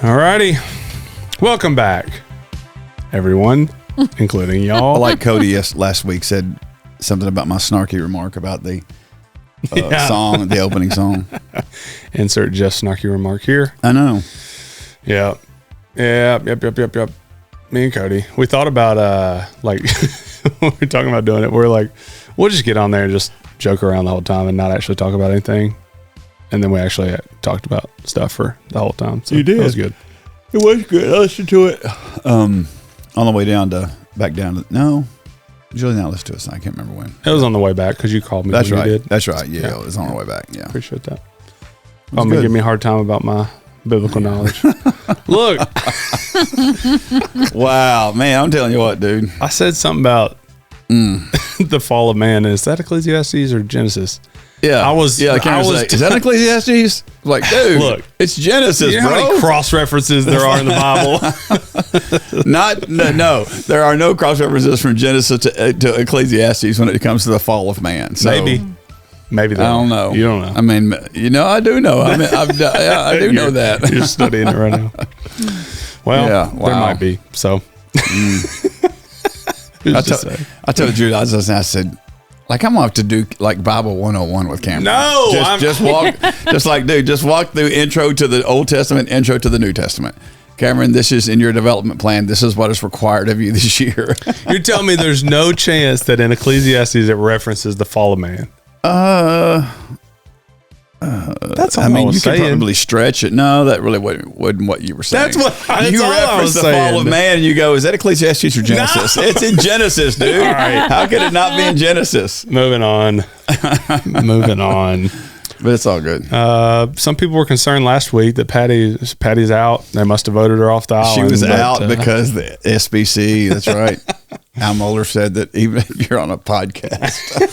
Alrighty. Welcome back, everyone, including y'all. Like Cody last week said something about my snarky remark about the song, the opening song. Insert just snarky remark here. I know. Yeah. Yep. Me and Cody, we thought about, when we were talking about doing it, we're like, we'll just get on there and just joke around the whole time and not actually talk about anything. And then we actually talked about stuff for the whole time. So you did. That was good. It was good. I listened to it on the way back down. No, Julie not listened to us. I can't remember when. It was on the way back because you called me. That's when right. You did. That's right. Yeah, it was on the way back. Yeah. Appreciate that. I'm going to give me a hard time about my biblical knowledge. Look. Wow, man. I'm telling you what, dude. I said something about the fall of man. Is that Ecclesiastes or Genesis? Yeah. I was is that Ecclesiastes? Like, dude, look, it's Genesis, you know bro. how many cross references there are in the Bible? No. There are no cross references from Genesis to Ecclesiastes when it comes to the fall of man. So, Maybe. I don't know. You don't know. I mean, I do know. I mean, I do know that. You're studying it right now. Well, yeah, wow. There might be. So, I told Jude, I said, like, I'm gonna have to do like Bible 101 with Cameron. No, just walk, just walk through intro to the Old Testament, intro to the New Testament. Cameron, this is in your development plan. This is what is required of you this year. You're telling me there's no chance that in Ecclesiastes it references the fall of man? That's all I mean. You saying. could probably stretch it. No, that really wasn't what you were saying. That's you all I was reference the saying. fall of man, and you go, "Is that Ecclesiastes or Genesis?" No. It's in Genesis, dude. All right. How could it not be in Genesis? Moving on. But it's all good. Some people were concerned last week that Patty's out. They must have voted her off the island. She was out because the SBC. That's right. Al Mohler said that even if you're on a podcast.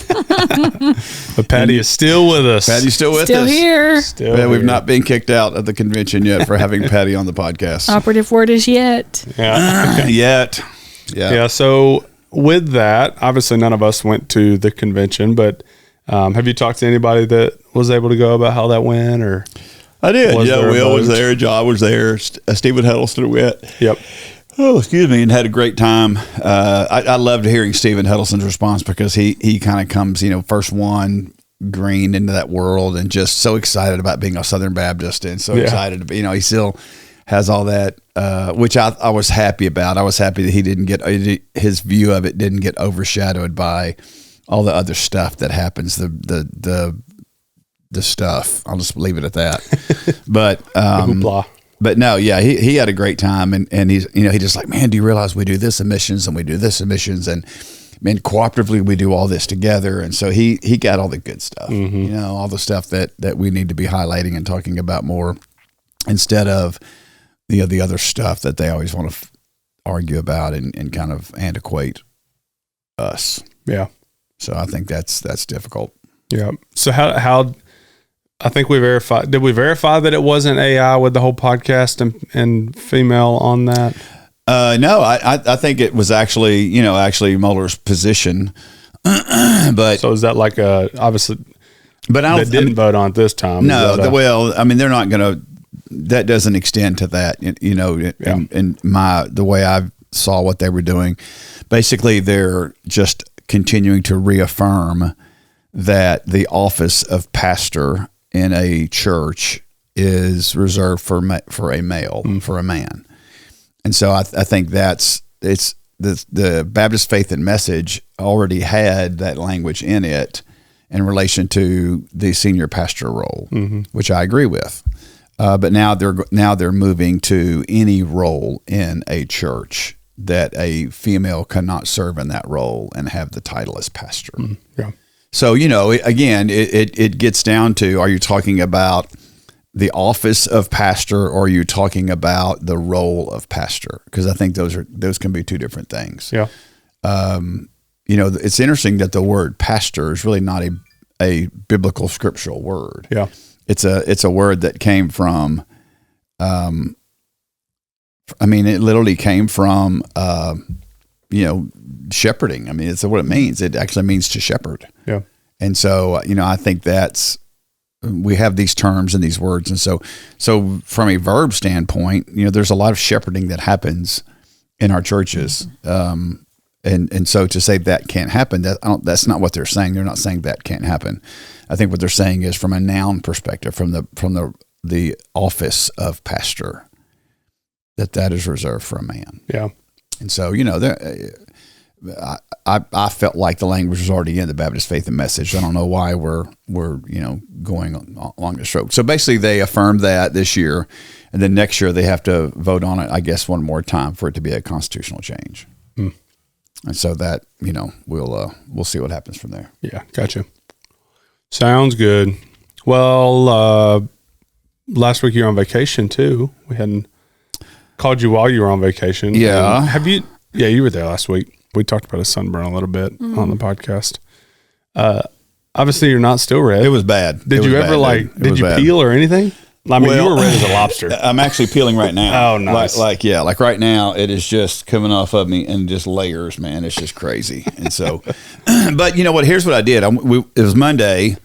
But Patty is still with us. Patty's still with us. Still here. We've not been kicked out of the convention yet for having Patty on the podcast. Operative word is yet. Yeah. Yet. Yeah. So with that, obviously none of us went to the convention, but have you talked to anybody that was able to go about how that went? Or I did. Will was there. John was there. Stephen Huddleston went. Yep. Oh, excuse me, and had a great time. I loved hearing Stephen Huddleston's response because he kind of comes, first one green into that world and just so excited about being a Southern Baptist and so excited to be, he still has all that, which I was happy about. I was happy that he didn't get, his view of it didn't get overshadowed by all the other stuff that happens, the stuff. I'll just leave it at that. But, But no, yeah, he had a great time, and he's he just like, man, do you realize we do this in missions and we do this in missions, and man, cooperatively we do all this together, and so he got all the good stuff, all the stuff that we need to be highlighting and talking about more, instead of the other stuff that they always want to argue about and kind of antiquate us. Yeah. So I think that's difficult. Yeah. So how I think we verified. Did we verify that it wasn't AI with the whole podcast and female on that? No, I think it was actually Mohler's position. But so is that like obviously? But I didn't vote on it this time. No, they're not going to. That doesn't extend to that. In the way I saw what they were doing, basically they're just continuing to reaffirm that the office of pastor in a church is reserved for a male, for a man. And so I think it's the Baptist Faith and Message already had that language in it in relation to the senior pastor role, which I agree with. But now they're moving to any role in a church that a female cannot serve in that role and have the title as pastor. Yeah. So, again, it gets down to, are you talking about the office of pastor, or are you talking about the role of pastor? Because I think those can be two different things. Yeah. It's interesting that the word pastor is really not a biblical scriptural word. Yeah. It's a word that came from, it literally came from, shepherding. It's what it means. It actually means to shepherd. Yeah. And so, I think that's we have these terms and these words. And so from a verb standpoint, there's a lot of shepherding that happens in our churches. And so to say that can't happen, that's not what they're saying. They're not saying that can't happen. I think what they're saying is from a noun perspective, from the office of pastor, that is reserved for a man. Yeah. And so, I felt like the language was already in the Baptist Faith and Message. I don't know why we're going along this road. So basically, they affirmed that this year, and then next year they have to vote on it, I guess, one more time for it to be a constitutional change. And so that we'll see what happens from there. Yeah, gotcha. Sounds good. Well, last week you were on vacation too. We hadn't called you while you were on vacation. Yeah. Have you? Yeah, you were there last week. We talked about a sunburn a little bit on the podcast. Obviously, you're not still red. It was bad. Did you ever did you peel or anything? I mean, you were red as a lobster. I'm actually peeling right now. Oh, nice. Like right now, it is just coming off of me in just layers, man. It's just crazy. And so, but you know what? Here's what I did. It was Monday,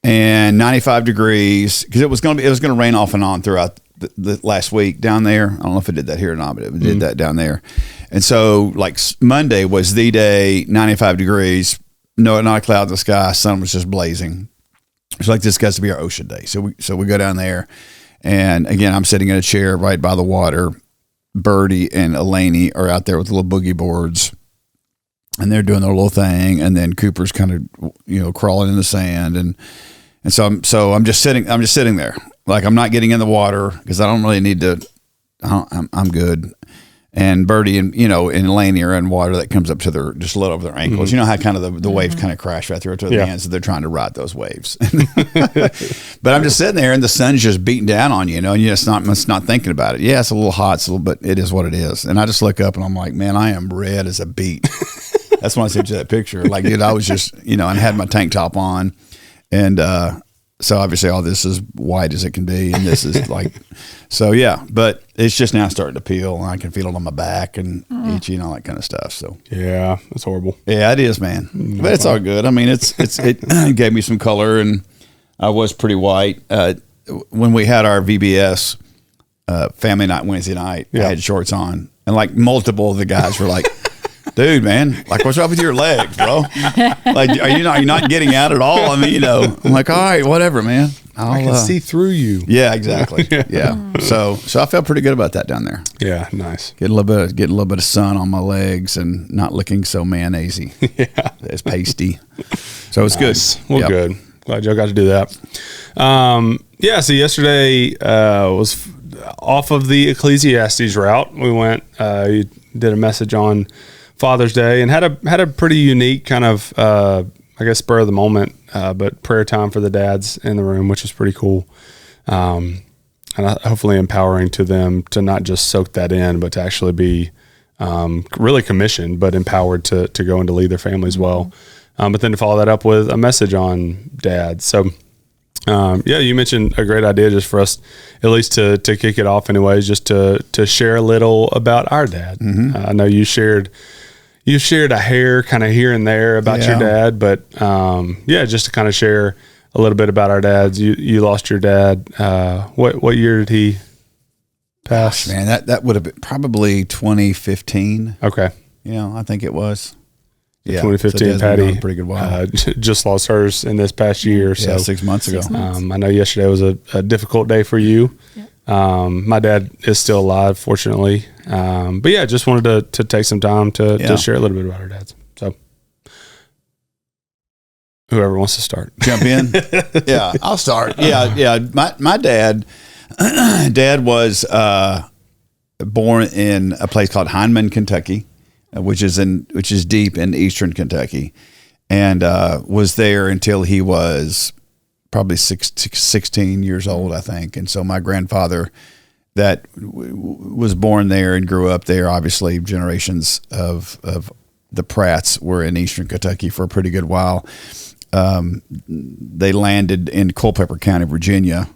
and 95 degrees because it was going to rain off and on throughout the last week down there. I don't know if it did that here or not, but it did that down there. And so, like Monday was the day, 95 degrees, not a cloud in the sky, sun was just blazing. It's like this got to be our ocean day. So we go down there, and again, I'm sitting in a chair right by the water. Birdie and Elaney are out there with little boogie boards, and they're doing their little thing. And then Cooper's kind of crawling in the sand, and I'm just sitting there, like I'm not getting in the water because I don't really need to. I'm good. And Birdie and Elaney are in water that comes up to their just a little over their ankles. You know how kind of the waves kind of crash right through to the ends, so they're trying to ride those waves. But I'm just sitting there, and the sun's just beating down on you, and you're just not thinking about it. Yeah, it's a little hot, but it is what it is. And I just look up, and I'm like, man, I am red as a beet. That's when I sent you that picture. Like, dude, I was just I had my tank top on, and so obviously all this is white as it can be, and this is like, so yeah, but it's just now starting to peel, and I can feel it on my back and itchy and all that kind of stuff. So yeah, that's horrible. Yeah, it is, man. But it's all good. I mean, it gave me some color, and I was pretty white. When we had our VBS family night Wednesday night, I had shorts on, and like multiple of the guys were like, dude, man, like, what's up with your legs, bro? Like, are you not getting out at all? I mean, I'm like, all right, whatever, man. I can see through you. Yeah, exactly. Yeah. So I felt pretty good about that down there. Yeah, nice. Getting a little bit of sun on my legs and not looking so mayonnaise-y. Yeah. It's pasty. So it's good. Well, good. Glad y'all got to do that. So yesterday was off of the Ecclesiastes route. We went, you did a message on Father's Day and had a pretty unique kind of spur of the moment but prayer time for the dads in the room, which was pretty cool, and hopefully empowering to them to not just soak that in, but to actually be really commissioned but empowered to go and to lead their families well, but then to follow that up with a message on dads. So you mentioned a great idea just for us at least to kick it off anyways, just to share a little about our dad. I know you shared a hair kind of here and there about your dad, but just to kind of share a little bit about our dads. You lost your dad. What year did he pass? Gosh, man, that would have been probably 2015. Okay. I think it was. Yeah, 2015. So Patty, a pretty good while. just lost hers in this past year. So 6 months ago. I know yesterday was a difficult day for you. Yeah. My dad is still alive, fortunately. But yeah, just wanted to take some time to share a little bit about our dads. So whoever wants to start. Jump in. Yeah, I'll start. Yeah. My dad was born in a place called Hindman, Kentucky, which is deep in eastern Kentucky, and was there until he was probably 16 years old, I think. And so my grandfather that was born there and grew up there, obviously generations of the Pratts were in eastern Kentucky for a pretty good while. They landed in Culpeper County, Virginia,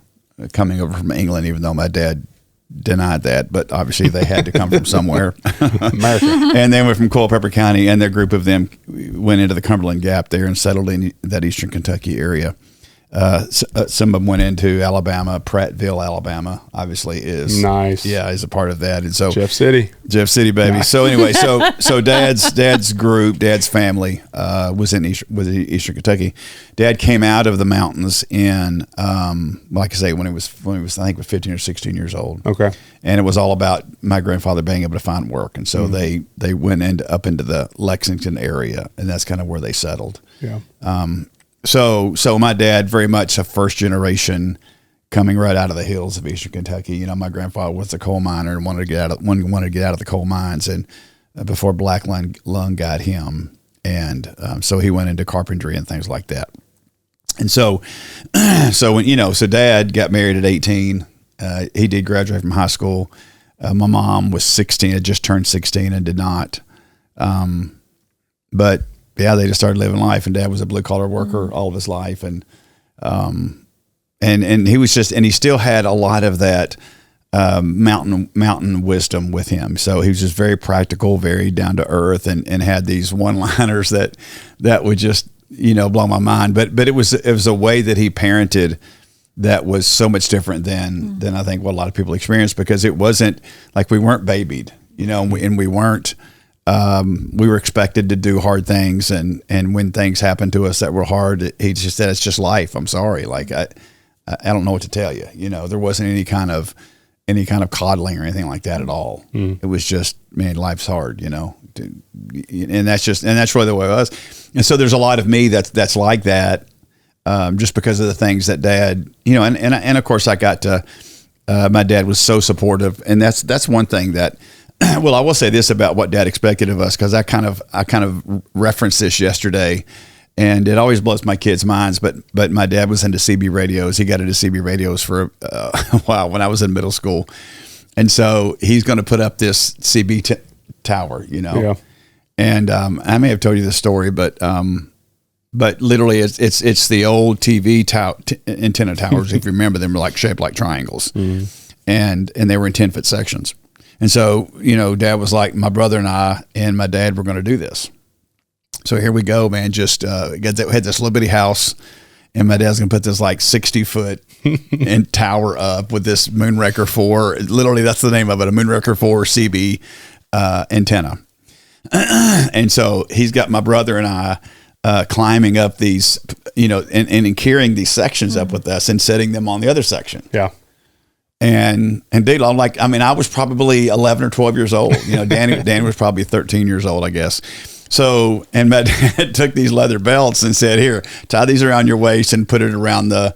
coming over from England, even though my dad denied that, but obviously they had to come from somewhere. America. And they went from Culpeper County, and their group of them went into the Cumberland Gap there and settled in that eastern Kentucky area. Some of them went into Alabama. Prattville, Alabama, obviously is nice. Yeah, is a part of that. And so Jeff City, baby. Nice. So anyway, so Dad's group, Dad's family was in Eastern Kentucky. Dad came out of the mountains in, like I say, when he was I think was 15 or 16 years old. Okay. And it was all about my grandfather being able to find work, and so they went up into the Lexington area, and that's kind of where they settled. Yeah. So my dad, very much a first generation coming right out of the hills of Eastern Kentucky. You know, my grandfather was a coal miner and wanted to get out of the coal mines, and before black lung got him, and so he went into carpentry and things like that. And so when Dad got married at 18. He did graduate from high school. My mom was 16, had just turned 16, and did not. But yeah, they just started living life, and Dad was a blue collar worker all of his life, and he was just, and he still had a lot of that mountain wisdom with him. So he was just very practical, very down to earth, and had these one liners that would just blow my mind. But it was a way that he parented that was so much different than I think what a lot of people experience, because it wasn't like we weren't babied, and we weren't. We were expected to do hard things, and when things happened to us that were hard, he just said, "It's just life. I'm sorry. Like I don't know what to tell you." There wasn't any kind of coddling or anything like that at all. It was just, man, life's hard, and that's really the way it was. And so there's a lot of me that's like that, just because of the things that Dad, and of course I got to. My dad was so supportive, and that's one thing that. Well, I will say this about what Dad expected of us, because I kind of referenced this yesterday, and it always blows my kids' minds. But my dad was into CB radios. He got into CB radios for a while when I was in middle school, and so he's going to put up this CB tower, Yeah. And I may have told you this story, but literally it's the old TV antenna towers. If you remember, them were like shaped like triangles, and they were in 10-foot sections. And so, Dad was like, my brother and I and my dad were going to do this. So here we go, man. Just had this little bitty house, and my dad's going to put this like 60-foot and tower up with this Moonraker 4. Literally, that's the name of it, a Moonraker 4 CB antenna. And so he's got my brother and I climbing up these, and carrying these sections up with us and setting them on the other section. Yeah. And dude, I'm like, I was probably 11 or 12 years old. Danny was probably 13 years old, I guess. So, and my dad took these leather belts and said, "Here, tie these around your waist and put it around the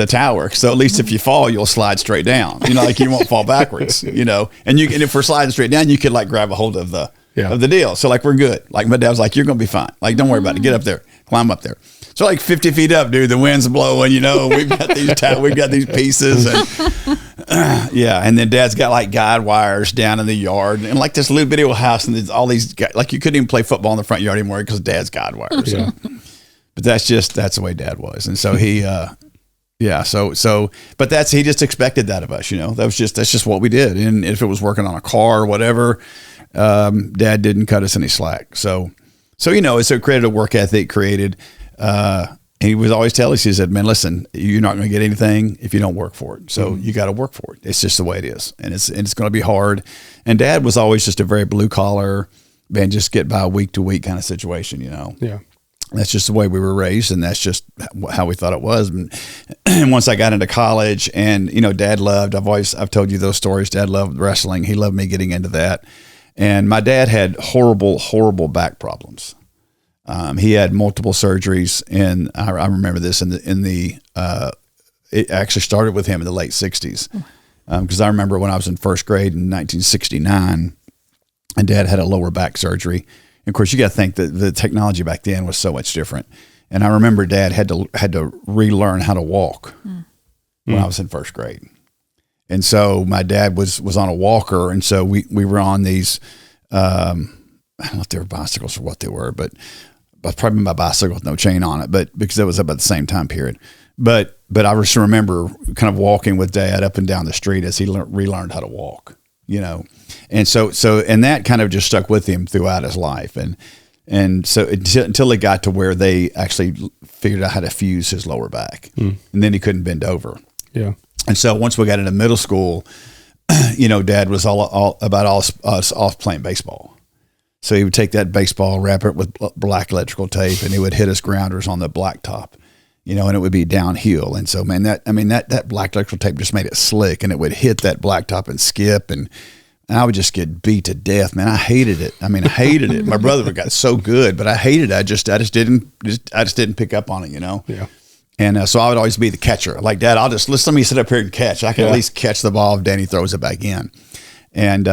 tower. So at least if you fall, you'll slide straight down. Like you won't fall backwards. And if we're sliding straight down, you could like grab a hold of the deal. So like we're good. Like my dad was like, "You're gonna be fine. Like don't worry about it. Get up there, climb up there." So like 50 feet up, dude, the wind's blowing, we've got these pieces, and and then Dad's got like guide wires down in the yard, and like this little video house, and there's all these guys, like you couldn't even play football in the front yard anymore because Dad's guide wires. Yeah. But that's the way Dad was, and so he, but he just expected that of us, that's just what we did, and if it was working on a car or whatever, Dad didn't cut us any slack, so it's a created a work ethic created. He was always telling us, he said, "Man, listen, you're not going to get anything if you don't work for it. So you got to work for it. It's just the way it is. And it's going to be hard." And Dad was always just a very blue collar, man, just get by week to week kind of situation, Yeah. That's just the way we were raised, and that's just how we thought it was. And once I got into college, and Dad loved, I've told you those stories. Dad loved wrestling. He loved me getting into that. And my dad had horrible back problems. He had multiple surgeries, and I remember this it actually started with him in the late 60s. Because I remember when I was in first grade in 1969, and Dad had a lower back surgery. And of course, you got to think that the technology back then was so much different. And I remember Dad had to relearn how to walk when I was in first grade. And so my dad was on a walker, and so we were on these. I don't know if they were bicycles or what they were, but probably my bicycle with no chain on it, but because it was about the same time period. But I just remember kind of walking with Dad up and down the street as he relearned how to walk, and so that kind of just stuck with him throughout his life. And And so until they got to where they actually figured out how to fuse his lower back, and then he couldn't bend over. Yeah. And so once we got into middle school, Dad was all about us off playing baseball. So he would take that baseball, wrap it with black electrical tape, and he would hit us grounders on the blacktop, and it would be downhill. And so, man, that black electrical tape just made it slick, and it would hit that blacktop and skip, and I would just get beat to death, man. I hated it. I hated it. My brother got so good, but I hated it. I just didn't pick up on it, Yeah. And so I would always be the catcher. Like, Dad, let me sit up here and catch. I can at least catch the ball if Danny throws it back in. And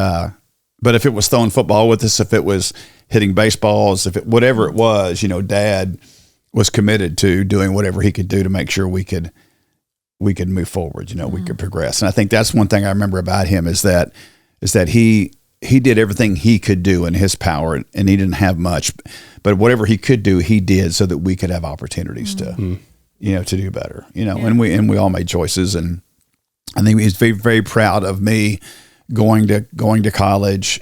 but if it was throwing football with us, if it was hitting baseballs, whatever it was, Dad was committed to doing whatever he could do to make sure we could move forward. We could progress. And I think that's one thing I remember about him is that he did everything he could do in his power, and he didn't have much, but whatever he could do, he did so that we could have opportunities to do better, and we all made choices. And I think he's very, very proud of me going to college,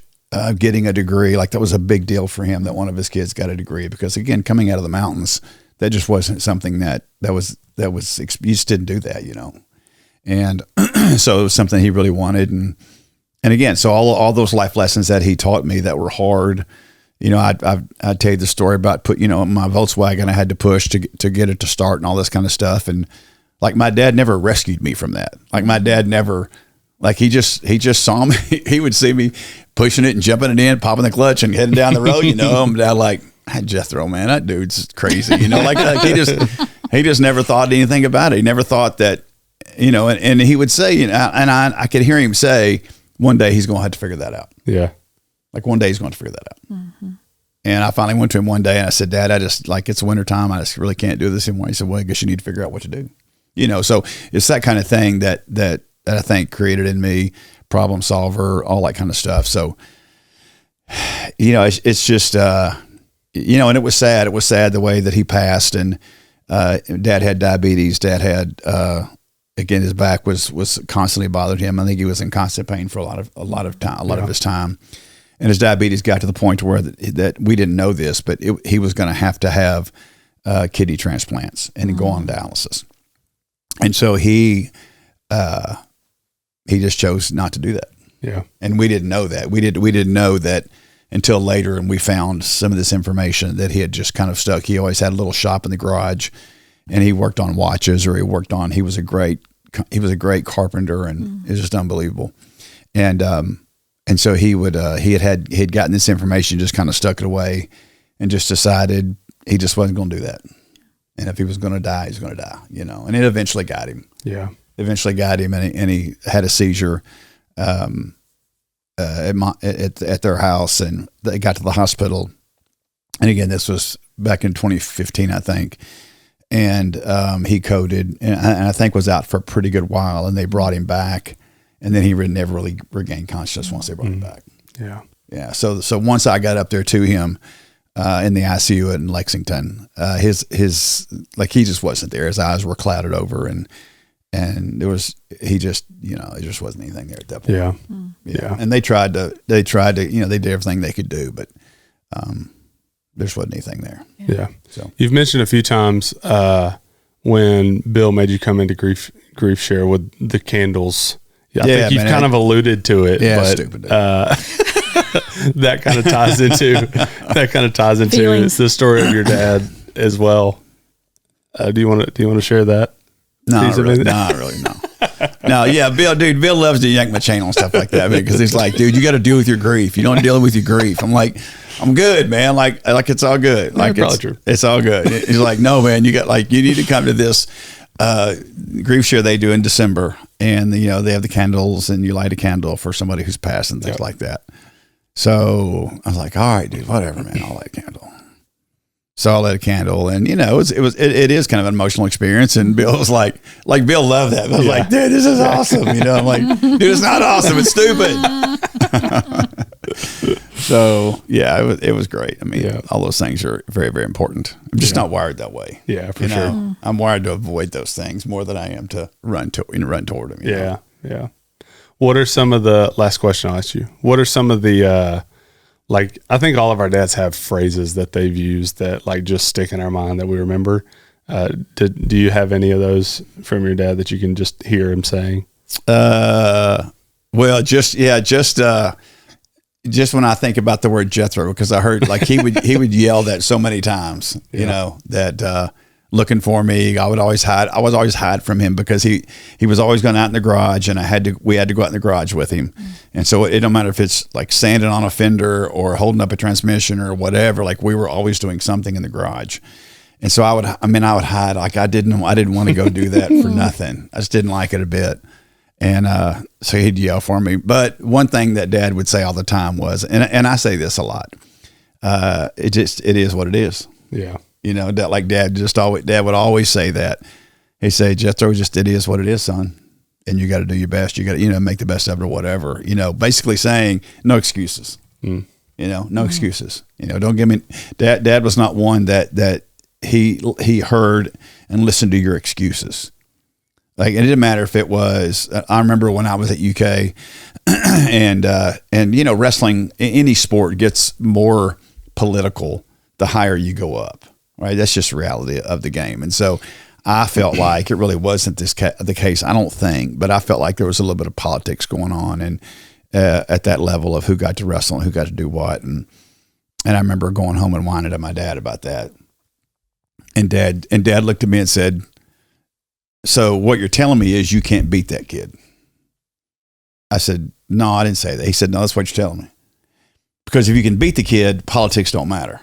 getting a degree. Like, that was a big deal for him that one of his kids got a degree, because again, coming out of the mountains, that just wasn't something that was, you just didn't do that, And so it was something he really wanted. And again, so all those life lessons that he taught me that were hard, I'd tell you the story about my Volkswagen I had to push to get it to start and all this kind of stuff. And like, my dad never rescued me from that. Like, my dad never, like, he just saw me. He would see me pushing it and jumping it in, popping the clutch and heading down the road, I'm Dad, like, Jethro, man, that dude's crazy. Like he just never thought anything about it. He never thought that, and he would say, and I could hear him say, one day he's going to have to figure that out. Yeah. Like, one day he's going to figure that out. Mm-hmm. And I finally went to him one day and I said, Dad, it's wintertime. I just really can't do this anymore. He said, well, I guess you need to figure out what to do. So it's that kind of thing that I think created in me, problem solver, all that kind of stuff. So, it's just, and it was sad. It was sad the way that he passed. And Dad had diabetes. Dad had, again, his back was constantly bothered him. I think he was in constant pain for a lot of his time. And his diabetes got to the point where that we didn't know this, but he was going to have kidney transplants and go on dialysis. And so he just chose not to do that. Yeah. And we didn't know that. We didn't know that until later, and we found some of this information that he had just kind of stuck. He always had a little shop in the garage, and he worked on watches, or he was a great carpenter, and it was just unbelievable. And so he had gotten this information, just kind of stuck it away, and just decided he just wasn't going to do that. And if he was going to die, he's going to die, and it eventually got him. Yeah. Eventually got him, and he had a seizure at their house, and they got to the hospital. And again, this was back in 2015, I think. And he coded, and I think was out for a pretty good while, and they brought him back. And then he never really regained consciousness once they brought him back. Yeah. Yeah. So once I got up there to him in the ICU in Lexington, his like, he just wasn't there. His eyes were clouded over, and it just wasn't anything there at that point. Yeah. Yeah. And they tried to they did everything they could do, but there just wasn't anything there. Yeah. So you've mentioned a few times when Bill made you come into grief share with the candles. Yeah, I think you've kind of alluded to it, but stupid. that kind of ties into the story of your dad as well. Do you want to share that? No, not really, no. No, yeah, Bill loves to yank my chain on stuff like that, because he's like, dude, you got to deal with your grief. You don't deal with your grief. I'm like, I'm good, man. Like it's all good. Like, it's all good. He's like, no, man, you need to come to this grief share they do in December, and they have the candles, and you light a candle for somebody who's passed and things like that. So I was like, all right, dude, whatever, man, I'll light a candle. So I lit a candle, and it is kind of an emotional experience. And Bill was like Bill loved that. I was like, dude, this is awesome. I'm like, dude, it's not awesome, it's stupid. So yeah, it was great. I mean, all those things are very, very important. I'm just not wired that way. Yeah, for sure. I'm wired to avoid those things more than I am to run toward them. Yeah. What are some of the last question I'll ask you? What are some of the like, I think all of our dads have phrases that they've used that like just stick in our mind that we remember. Do you have any of those from your dad that you can just hear him saying? Well, just when I think about the word Jethro, because I heard like he would yell that so many times, you know, that looking for me. I would always hide. I was always hide from him because he was always going out in the garage, and we had to go out in the garage with him. And so it don't matter if it's like sanding on a fender or holding up a transmission or whatever. Like we were always doing something in the garage. And so I would hide. Like I didn't want to go do that for nothing. I just didn't like it a bit. And so he'd yell for me. But one thing that Dad would say all the time was, and I say this a lot, it is what it is. Yeah. You know, that like Dad would always say that. He'd say, Jethro, it is what it is, son. And you got to do your best. You got to, make the best of it or whatever. Basically saying no excuses. No excuses. Don't give me. Dad was not one that he heard and listened to your excuses. Like, it didn't matter if it was, I remember when I was at UK and wrestling, any sport gets more political the higher you go up, right? That's just the reality of the game. And so I felt like it really wasn't the case, I don't think, but I felt like there was a little bit of politics going on and at that level of who got to wrestle and who got to do what. And I remember going home and whining to my dad about that. And dad looked at me and said, so what you're telling me is you can't beat that kid. I said, no, I didn't say that. He said, no, that's what you're telling me. Because if you can beat the kid, politics don't matter.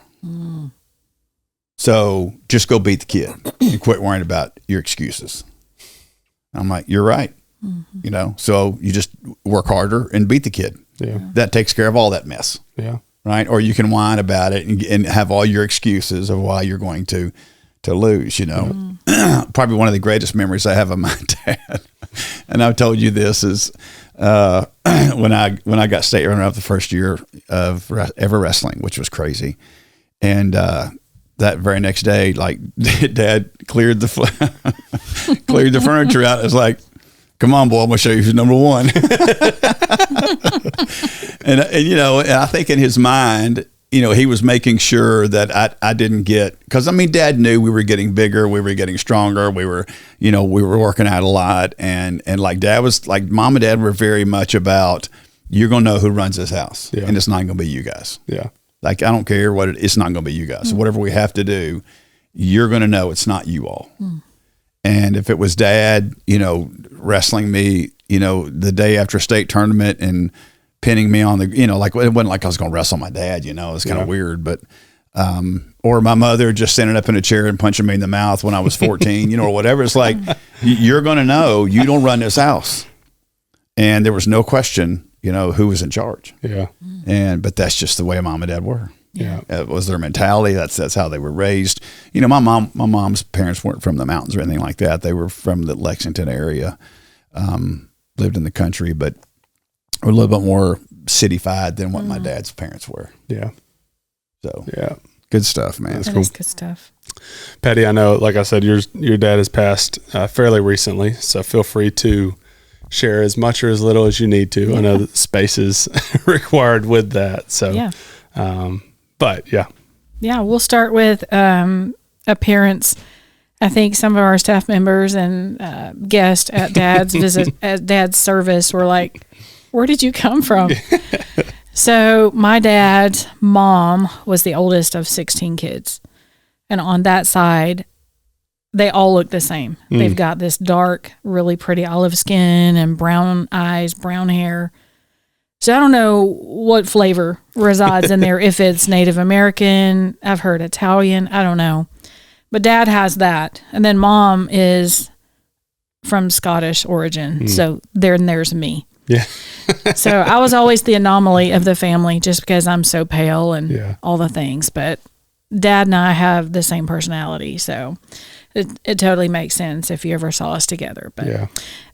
So just go beat the kid and quit worrying about your excuses. I'm like, you're right. So you just work harder and beat the kid. Yeah. That takes care of all that mess. Yeah. Right. Or you can whine about it and have all your excuses of why you're going to lose, Probably one of the greatest memories I have of my dad. And I've told you this is, when I got state runner-up the first year of ever wrestling, which was crazy. And, that very next day, like Dad cleared the furniture out. It was like, come on, boy, I'm going to show you who's number one. and I think in his mind, he was making sure that I didn't get, because Dad knew we were getting bigger, we were getting stronger, we were working out a lot, and like Dad was like, Mom and Dad were very much about, you're gonna know who runs this house, and it's not gonna be you guys. Yeah, like I don't care what it's not gonna be you guys. So whatever we have to do, you're gonna know it's not you all. And if it was Dad, wrestling me, the day after state tournament and pinning me on the, like it wasn't like I was going to wrestle my dad, it was kind of weird, but, or my mother just standing up in a chair and punching me in the mouth when I was 14, or whatever. It's like, you're going to know you don't run this house. And there was no question, who was in charge. Yeah. But that's just the way Mom and Dad were. Yeah. It was their mentality. That's how they were raised. My mom's parents weren't from the mountains or anything like that. They were from the Lexington area, lived in the country, but a little bit more city-fied than what my dad's parents were. Yeah. So, yeah. Good stuff, man. That's cool. Good stuff. Patty, I know, like I said, your dad has passed fairly recently, so feel free to share as much or as little as you need to. Yeah. I know that space is required with that. So, yeah. But, yeah. Yeah, we'll start with appearance. I think some of our staff members and guests at Dad's visit, at Dad's service were like, where did you come from? So my dad's mom was the oldest of 16 kids. And on that side, they all look the same. They've got this dark, really pretty olive skin and brown eyes, brown hair. So I don't know what flavor resides in there, if it's Native American, I've heard Italian, I don't know. But Dad has that. And then Mom is from Scottish origin. So there's me. Yeah. So I was always the anomaly of the family just because I'm so pale and all the things. But Dad and I have the same personality. So it totally makes sense if you ever saw us together. But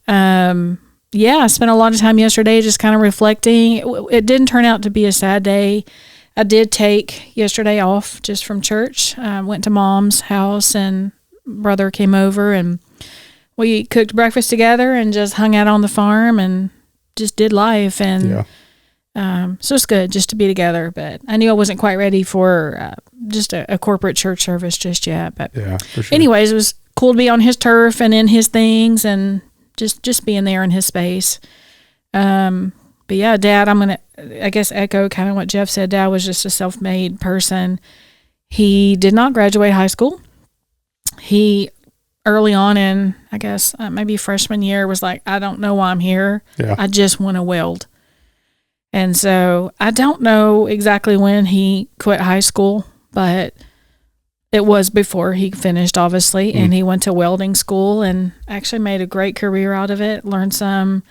I spent a lot of time yesterday just kind of reflecting. It didn't turn out to be a sad day. I did take yesterday off just from church. Went to Mom's house and brother came over and we cooked breakfast together and just hung out on the farm and just did life. And So it's good just to be together. But I knew I wasn't quite ready for just a corporate church service just yet. But Yeah, for sure. anyways, it was cool to be on his turf and in his things and just being there in his space. But yeah, Dad, I'm going to, I guess, echo kind of what Jeff said. Dad was just a self-made person. He did not graduate high school. He, early on in, I guess, maybe freshman year, was like, I don't know why I'm here. Yeah. I just want to weld. And so I don't know exactly when he quit high school, but it was before he finished, obviously, and he went to welding school and actually made a great career out of it, learned some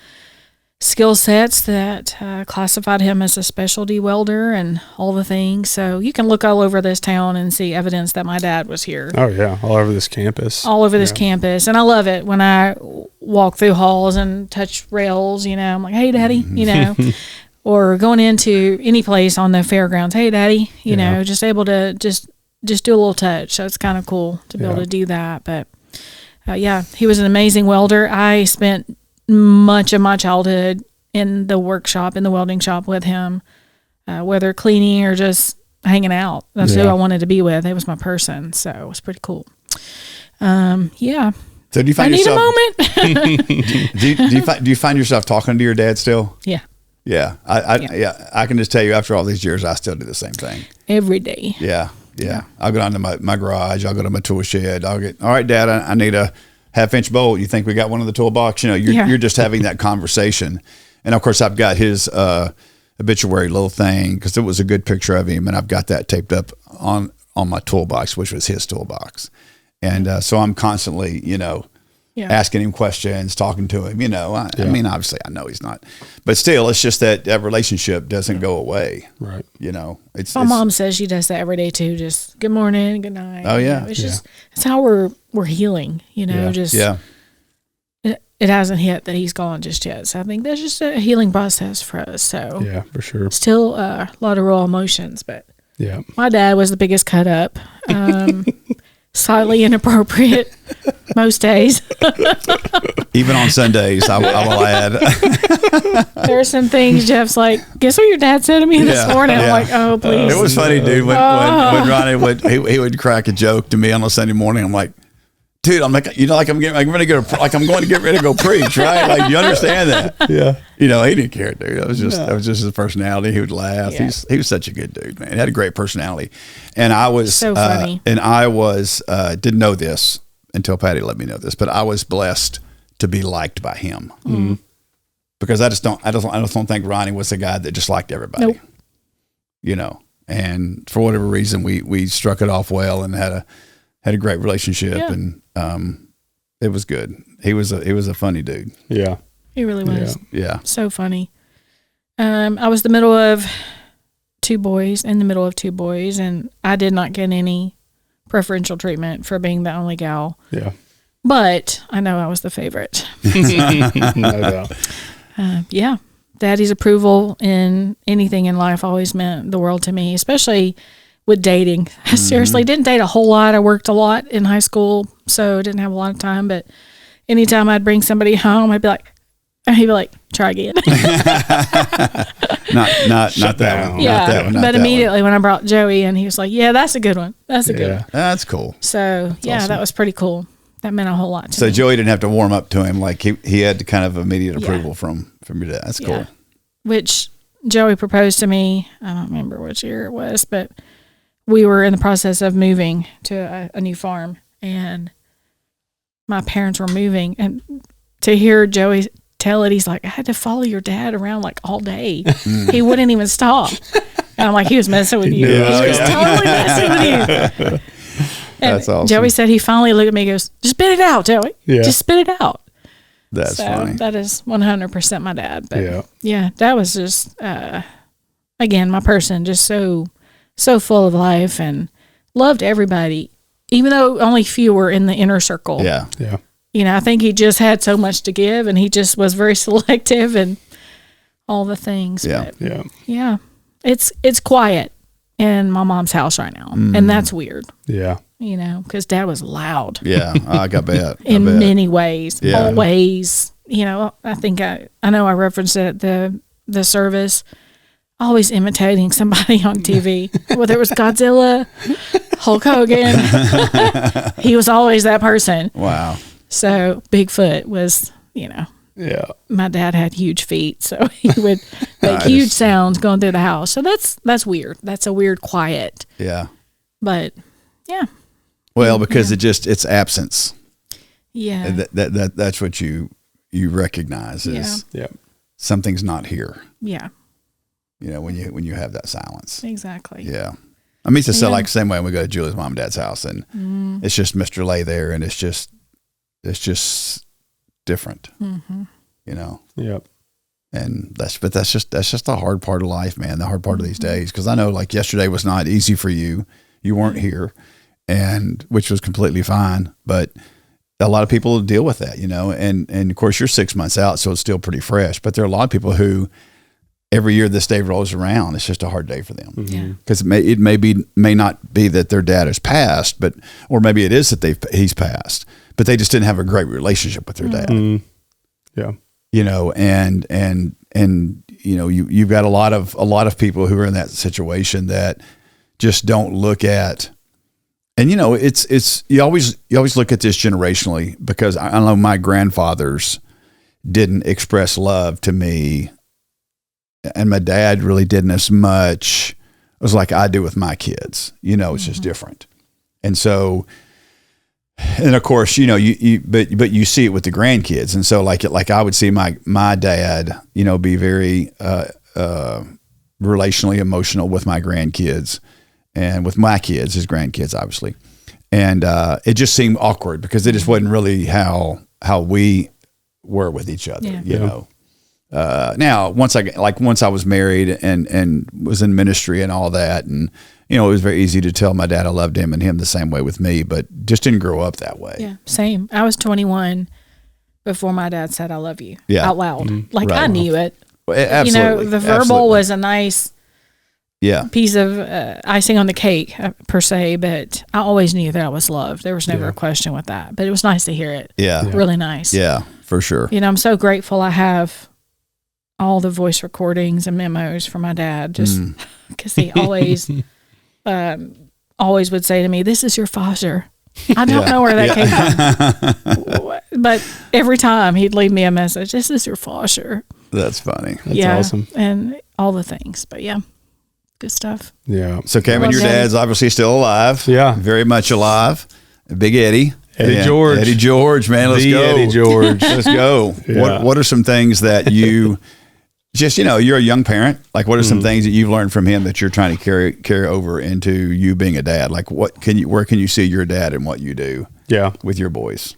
skill sets that classified him as a specialty welder and all the things. So you can look all over this town and see evidence that my dad was here. Oh yeah, all over this campus. All over this campus. And I love it when I walk through halls and touch rails, you know, I'm like, hey, Daddy, you know, or going into any place on the fairgrounds, hey, Daddy, you know, just able to just do a little touch. So it's kind of cool to be able to do that. But yeah, he was an amazing welder. I spent much of my childhood in the workshop, in the welding shop with him, whether cleaning or just hanging out. That's who I wanted to be with. It was my person. So it was pretty cool. Yeah. So do you I find need yourself? a moment. Do you find yourself talking to your dad still? Yeah. Yeah, I can just tell you after all these years, I still do the same thing. Every day. Yeah. I'll go down to my garage. I'll go to my tool shed. All right, Dad, I need a 1/2-inch bolt. You think we got one in the toolbox? You know, you're just having that conversation. And of course, I've got his obituary little thing because it was a good picture of him, and I've got that taped up on my toolbox, which was his toolbox. And so I'm constantly, you know, asking him questions, talking to him. You know, I mean, obviously, I know he's not, but still, it's just that relationship doesn't go away. Right. You know, My mom says she does that every day too. Just good morning, good night. Oh, yeah. You know, it's just, it's how we're healing, you know, it hasn't hit that he's gone just yet. So I think that's just a healing process for us. So Yeah, for sure. still a lot of raw emotions, but Yeah. my dad was the biggest cut up. Slightly inappropriate most days. even on Sundays, I will add. There are some things Jeff's like, guess what your dad said to me this morning? I'm like, oh, please. It was funny, dude. When Ronnie he would crack a joke to me on a Sunday morning. I'm like, dude, I'm like, you know, like I'm going to get ready to go preach, right? Like, you understand that? Yeah. You know, he didn't care, dude. That was just his personality. He would laugh. Yeah. He was such a good dude, man. He had a great personality, and I was So funny. And I was didn't know this until Patty let me know this, but I was blessed to be liked by him because I just don't think Ronnie was the guy that just liked everybody. Nope. You know, and for whatever reason, we struck it off well and had a great relationship, and it was good. He was a funny dude. Yeah. He really was. Yeah. So funny. I was in the middle of two boys, and I did not get any preferential treatment for being the only gal. Yeah. But I know I was the favorite. No doubt. Yeah. Daddy's approval in anything in life always meant the world to me, especially with dating. I seriously didn't date a whole lot. I worked a lot in high school, so didn't have a lot of time. But anytime I'd bring somebody home, he'd be like, try again. Not that down. one. Yeah. Not that one. Not But that immediately when I brought Joey in, he was like, yeah, that's a good one. That's a good one. one. That's cool. So awesome. that was pretty cool. That meant a whole lot to So me. Joey didn't have to warm up to him. Like he had to kind of immediate approval from your dad. That's cool. Yeah. Which Joey proposed to me. I don't remember which year it was, but we were in the process of moving to a new farm, and my parents were moving, and to hear Joey tell it, he's like, I had to follow your dad around like all day. He wouldn't even stop. And I'm like, he was messing with you. Yeah. He was totally messing with you. And That's awesome. Joey said he finally looked at me and goes, just spit it out, Joey. Yeah. Just spit it out. That's funny. That is 100% my dad. But Yeah. that was just, again, my person, just so full of life and loved everybody, even though only few were in the inner circle. Yeah. Yeah. You know, I think he just had so much to give, and he just was very selective and all the things. Yeah. But Yeah. yeah, it's quiet in my mom's house right now, and that's weird. Yeah. You know, because Dad was loud Yeah. I bet. in many ways, Yeah. always. You know, I think I know I referenced it at the service. always imitating somebody on TV, whether it was Godzilla, Hulk Hogan. He was always that person. Wow. So Bigfoot was, Yeah. my dad had huge feet, so he would make huge sounds going through the house. So that's weird. That's a weird quiet. Yeah. But yeah. Well, because it's absence. Yeah. That's what you recognize is Yeah. something's not here. Yeah. When you have that silence. Exactly. Yeah. I mean, it's like the same way when we go to Julie's mom and dad's house, and it's just Mr. Lay there, and it's just different. Mm-hmm. Yep. And that's just the hard part of life, man. The hard part of these days, because I know like yesterday was not easy for you. You weren't here, and which was completely fine. But a lot of people deal with that, and of course you're 6 months out, so it's still pretty fresh. But there are a lot of people who every year this day rolls around, it's just a hard day for them. Yeah. Because it may not be that their dad has passed, or maybe it is that he's passed, but they just didn't have a great relationship with their dad. Mm. Yeah. And you've got a lot of people who are in that situation that just don't look at, and it's you always look at this generationally, because I know my grandfathers didn't express love to me, and my dad really didn't as much. It was like I do with my kids, it's just different. And so, and of course, but you see it with the grandkids. And so like I would see my dad, be very, relationally emotional with my grandkids and with my kids, his grandkids, obviously. And, it just seemed awkward because it just wasn't really how we were with each other, now once I was married and was in ministry and all that, and it was very easy to tell my dad I loved him and him the same way with me, but just didn't grow up that way. Yeah, same. I was 21 before my dad said I love you out loud. Mm-hmm. Like, right. I knew it. Well, absolutely. The verbal was a nice piece of icing on the cake per se, but I always knew that I was loved. There was never a question with that, but it was nice to hear it. Yeah. Really nice. Yeah, for sure. I'm so grateful I have all the voice recordings and memos from my dad, just because he always would say to me, "This is your Foster." I don't know where that came from, but every time he'd leave me a message, "This is your Foster." That's funny. That's awesome. And all the things, but good stuff. Yeah. So Kevin, your dad's obviously still alive. Yeah. Very much alive. Big Eddie. George. Eddie George, man. Let's go. Eddie George. Let's go. Yeah. What are some things that you just, you're a young parent. Like, what are some things that you've learned from him that you're trying to carry over into you being a dad? Like, where can you see your dad and what you do? Yeah. With your boys.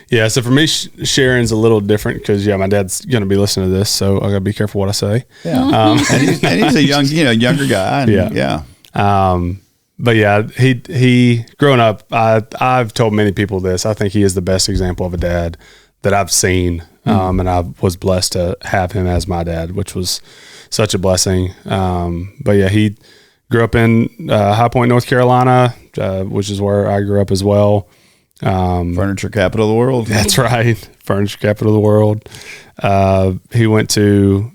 Yeah. So for me, Sharon's a little different because my dad's going to be listening to this, so I got to be careful what I say. Yeah. And he's a younger guy. And yeah. But yeah, he growing up, I've told many people this. I think he is the best example of a dad that I've seen. And I was blessed to have him as my dad, which was such a blessing. But yeah, he grew up in High Point, North Carolina, which is where I grew up as well. Furniture capital of the world. That's right. Furniture capital of the world. He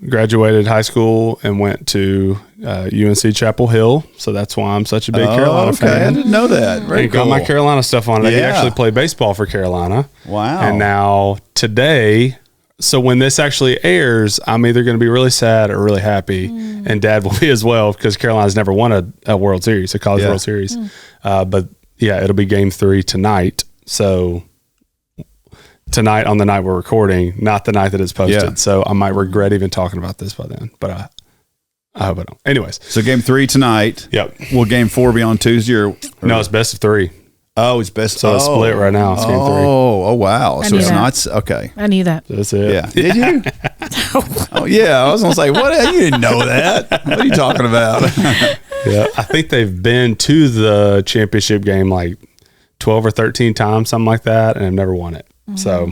graduated high school and went to UNC Chapel Hill. So that's why I'm such a big Carolina fan. I didn't know that. Very and cool. got my Carolina stuff on it. He actually played baseball for Carolina. Wow. And now today, so when this actually airs, I'm either going to be really sad or really happy. And Dad will be as well, because Carolina's never won a World Series, a college World Series. But yeah, it'll be Game 3 tonight. So tonight, on the night we're recording, not the night that it's posted. Yeah. So I might regret even talking about this by then, but I hope I don't. Anyways. So Game 3 tonight. Yep. Will Game 4 be on Tuesday or? No, it's best of 3. Oh, it's best. So it's split right now. It's Game 3. Oh, wow. So it's not, okay. I knew that. That's it. Yeah. Did you? Oh, yeah. I was going to say, what? You didn't know that. What are you talking about? Yeah. I think they've been to the championship game like 12 or 13 times, something like that, and have never won it. So,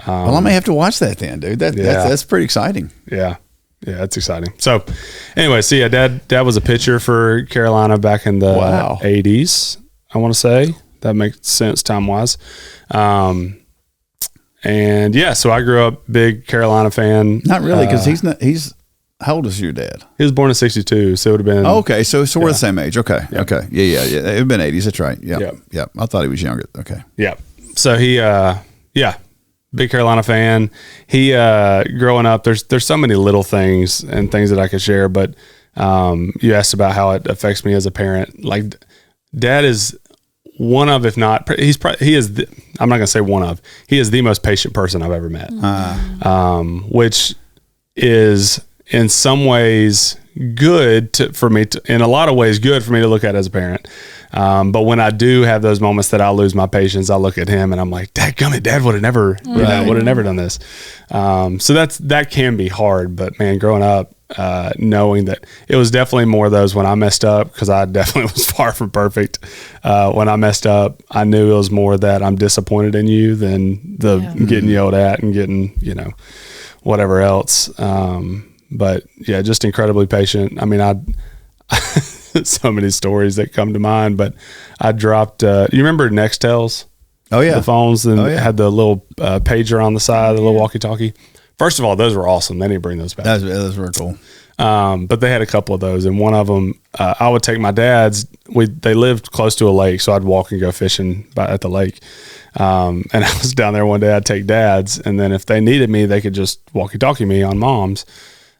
well, I may have to watch that then, dude. That's pretty exciting. Yeah, it's exciting. So, anyway, so yeah, Dad was a pitcher for Carolina back in the 80s. I want to say that makes sense time wise. And yeah, so I grew up big Carolina fan. Not really, because he's How old is your dad? He was born in 62, so it would have been. Oh, okay, so we're the same age. Okay, okay, yeah. It would have been 80s. That's right. Yeah, Yeah. I thought he was younger. Okay. Yeah. So he, big Carolina fan. He, growing up, there's so many little things and things that I could share, but you asked about how it affects me as a parent. Like, Dad is one of, if not, he is. I'm not gonna say one of. He is the most patient person I've ever met, which is in some ways good for me. In a lot of ways, good for me to look at as a parent. But when I do have those moments that I lose my patience, I look at him and I'm like, Dadgummit, Dad would have never, would have never done this. So that can be hard. But man, growing up, knowing that it was definitely more of those when I messed up, because I definitely was far from perfect. When I messed up, I knew it was more that I'm disappointed in you than getting yelled at and getting, whatever else. But yeah, just incredibly patient. I mean, so many stories that come to mind, but I dropped, you remember Nextels? Oh yeah. The phones and had the little pager on the side, the little walkie-talkie. First of all, those were awesome. They need to bring those back. Those were cool. But they had a couple of those, and one of them, I would take my dad's. They lived close to a lake, so I'd walk and go fishing at the lake. And I was down there one day. I'd take Dad's, and then if they needed me, they could just walkie-talkie me on Mom's.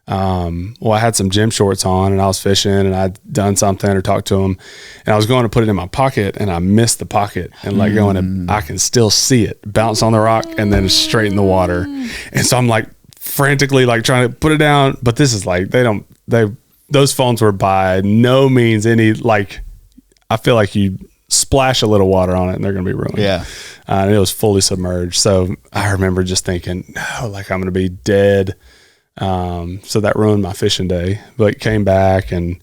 Well, I had some gym shorts on, and I was fishing, and I'd done something or talked to him, and I was going to put it in my pocket, and I missed the pocket and let go, and I can still see it bounce on the rock and then straight in the water. And so I'm like frantically like trying to put it down, but this is like those phones were by no means any, like, I feel like you splash a little water on it and they're going to be ruined. Yeah. And it was fully submerged. So I remember just thinking, no, like I'm going to be dead. So that ruined my fishing day, but came back, and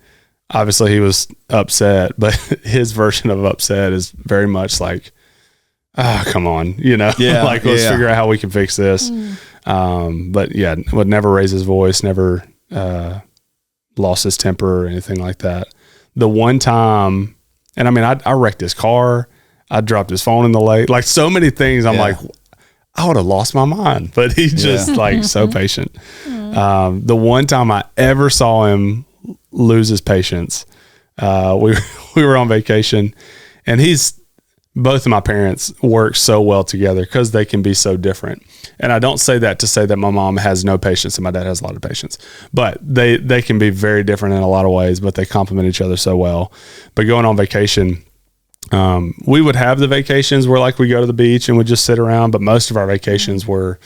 obviously he was upset, but his version of upset is very much like, come on, like, let's figure out how we can fix this. But yeah, would never raise his voice, never, lost his temper or anything like that. The one time, and I mean, I wrecked his car. I dropped his phone in the lake, like so many things. I'm like, I would have lost my mind, but he's just like so patient. The one time I ever saw him lose his patience, we were on vacation, and both of my parents work so well together because they can be so different. And I don't say that to say that my mom has no patience and my dad has a lot of patience, but they can be very different in a lot of ways, but they complement each other so well. But going on vacation, we would have the vacations where like we go to the beach and we just sit around, but most of our vacations were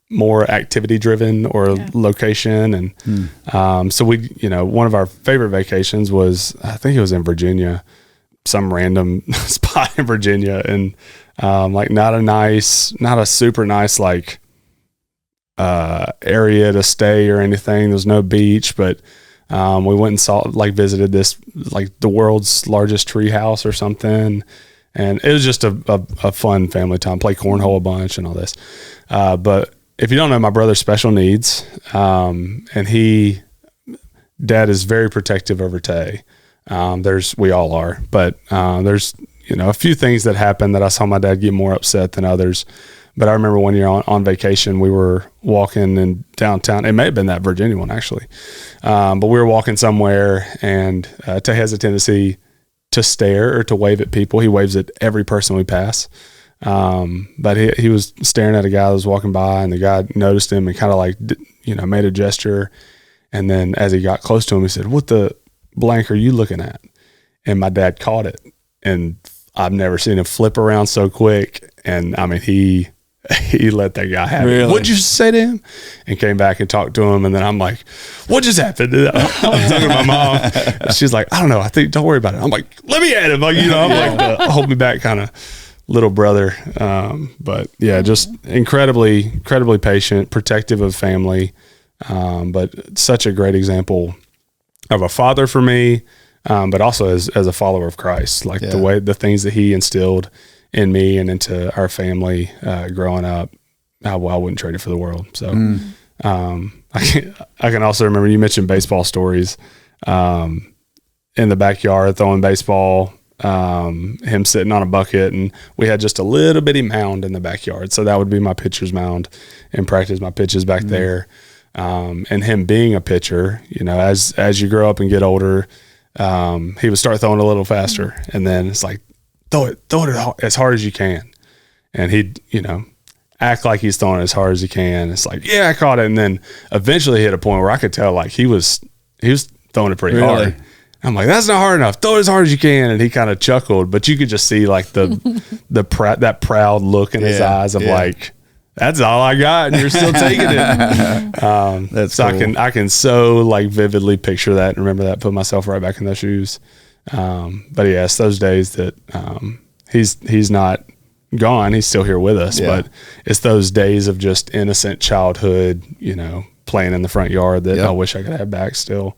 more activity driven or location. And, so we, one of our favorite vacations was, I think it was in Virginia, some random spot in Virginia. And, like not a super nice, like, area to stay or anything. There was no beach, but, we went and visited this, like the world's largest tree house or something. And it was just a fun family time, play cornhole a bunch and all this. But if you don't know, my brother's special needs, and Dad is very protective over Tay. We all are, but, there's, a few things that happened that I saw my dad get more upset than others. But I remember one year on vacation, we were walking in downtown. It may have been that Virginia one, actually. But we were walking somewhere, and Tay has a tendency to stare or to wave at people. He waves at every person we pass. But he was staring at a guy that was walking by, and the guy noticed him and kind of like, made a gesture. And then as he got close to him, he said, "What the blank are you looking at?" And my dad caught it. And I've never seen him flip around so quick. And I mean, he let that guy have it. What'd you say to him? And came back and talked to him. And then I'm like, what just happened? I was talking to my mom. And she's like, I don't know. Don't worry about it. I'm like, let me at him. Like, I'm like the hold me back kind of little brother. But yeah, just incredibly patient, protective of family. But such a great example of a father for me. But also as a follower of Christ, like the things that he instilled in me and into our family growing up, I wouldn't trade it for the world. So I can also remember you mentioned baseball stories in the backyard throwing baseball, him sitting on a bucket, and we had just a little bitty mound in the backyard. So that would be my pitcher's mound and practice my pitches back there. and him being a pitcher, as you grow up and get older, he would start throwing a little faster, and then it's like, throw it as hard as you can. And he'd, act like he's throwing it as hard as he can. It's like, yeah, I caught it. And then eventually hit a point where I could tell like he was throwing it pretty hard. I'm like, that's not hard enough. Throw it as hard as you can. And he kind of chuckled, but you could just see like that proud look in his eyes of like, that's all I got, and you're still taking it. That's so cool. I can so like vividly picture that and remember that, put myself right back in those shoes. But yes, those days that he's not gone, he's still here with us. But it's those days of just innocent childhood, playing in the front yard that I wish I could have back still.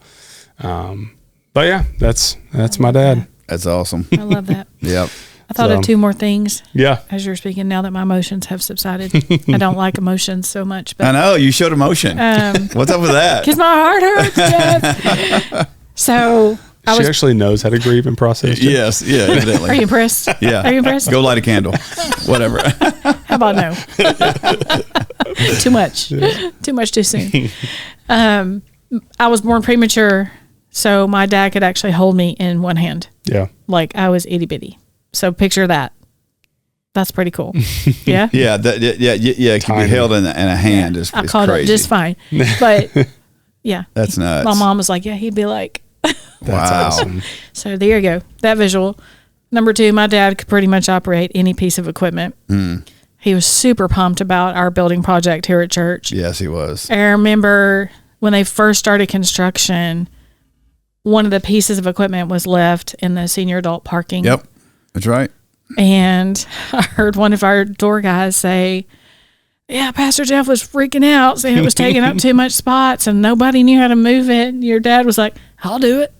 But yeah, that's my dad. That's awesome. I love that. Yep. I thought of two more things. Yeah. As you're speaking, now that my emotions have subsided. I don't like emotions so much. But I know you showed emotion. What's up with that? because my heart hurts, Jeff. So She actually knows how to grieve and process it. Yes. Yeah. Evidently. Are you impressed? Yeah. Are you impressed? Go light a candle. Whatever. How about no? Too much. Too much too soon. I was born premature, so my dad could actually hold me in one hand. Yeah. Like I was itty bitty. So picture that. That's pretty cool. Yeah. Yeah. It can be held in a hand. Is I caught crazy. it just fine. But yeah. That's nuts. My mom was like, yeah, he'd be like. That's awesome. So there you go. That visual. Number 2, my dad could pretty much operate any piece of equipment. He was super pumped about our building project here at church. Yes, he was. I remember when they first started construction, one of the pieces of equipment was left in the senior adult parking. Yep. That's right. And I heard one of our door guys say, yeah, Pastor Jeff was freaking out, saying it was taking up too much spots and nobody knew how to move it. And your dad was like, I'll do it.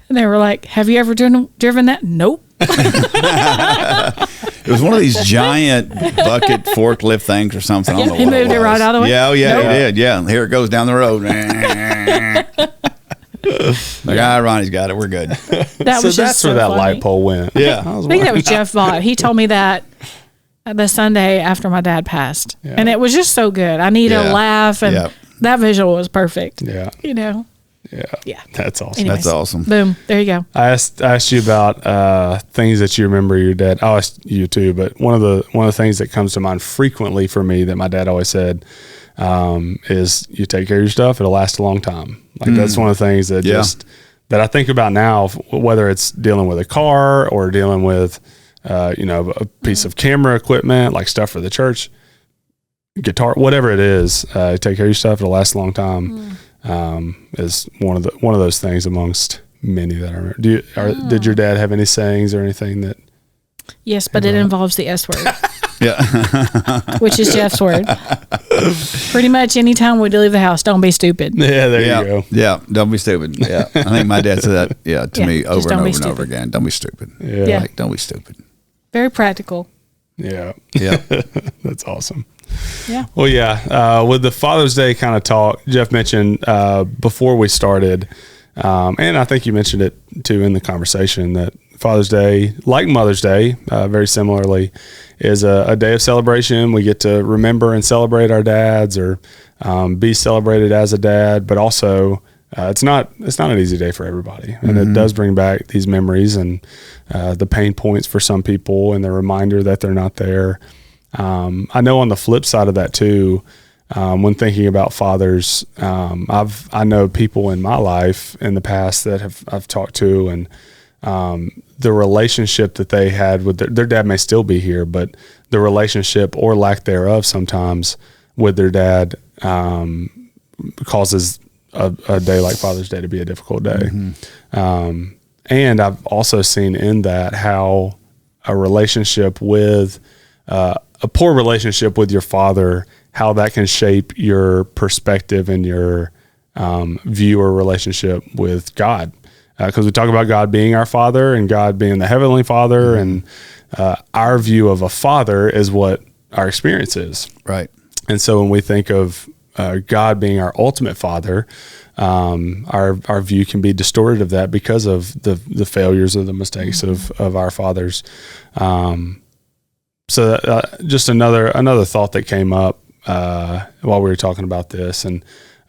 And they were like, have you ever driven that? Nope. It was one of these giant bucket forklift things or something. I don't know He what moved it was. right out of the way? Yeah, he Nope. did. Yeah, and here it goes down the road. Like, Ronnie's got it. We're good. That So was just that's so where that funny. light pole went. Yeah. I think that was Jeff Vaught. He told me that the Sunday after my dad passed. Yeah. And it was just so good. I need Yeah. a laugh, and Yep. that visual was perfect. Yeah. Yeah. That's awesome. Anyways, That's awesome. Boom. There you go. I asked you about things that you remember your dad. I asked you too, but one of the things that comes to mind frequently for me that my dad always said is you take care of your stuff, it'll last a long time. Like that's one of the things that that I think about now, whether it's dealing with a car or dealing with a piece of camera equipment, like stuff for the church, guitar, whatever it is, take care of your stuff, it'll last a long time. Is one of those things amongst many that I remember. Did your dad have any sayings or anything that? Yes, but it involves the S word, Yeah. which is Jeff's word. Pretty much anytime we leave the house, don't be stupid. Yeah, there Yeah. you go. Yeah. Don't be stupid. Yeah. I think my dad said that. Yeah. To Yeah, me just over and don't over be and over stupid. again. Don't be stupid. Yeah. Like, don't be stupid. Very practical. Yeah. Yeah. That's awesome. Yeah. Well, yeah. With the Father's Day kind of talk, Jeff mentioned before we started, and I think you mentioned it too in the conversation, that Father's Day, like Mother's Day, very similarly, is a day of celebration. We get to remember and celebrate our dads, or be celebrated as a dad, but also it's not an easy day for everybody, and it does bring back these memories and the pain points for some people, and the reminder that they're not there. I know on the flip side of that too, when thinking about fathers, I know people in my life in the past that I've talked to, and the relationship that they had with their dad may still be here, but the relationship or lack thereof sometimes with their dad causes a day like Father's Day to be a difficult day. And I've also seen in that how a relationship with a poor relationship with your father, how that can shape your perspective and your view or relationship with God. Because we talk about God being our Father and God being the Heavenly Father, and our view of a father is what our experience is. Right. And so when we think of God being our ultimate Father, our view can be distorted of that because of the failures or the mistakes of our fathers. So just another thought that came up while we were talking about this, and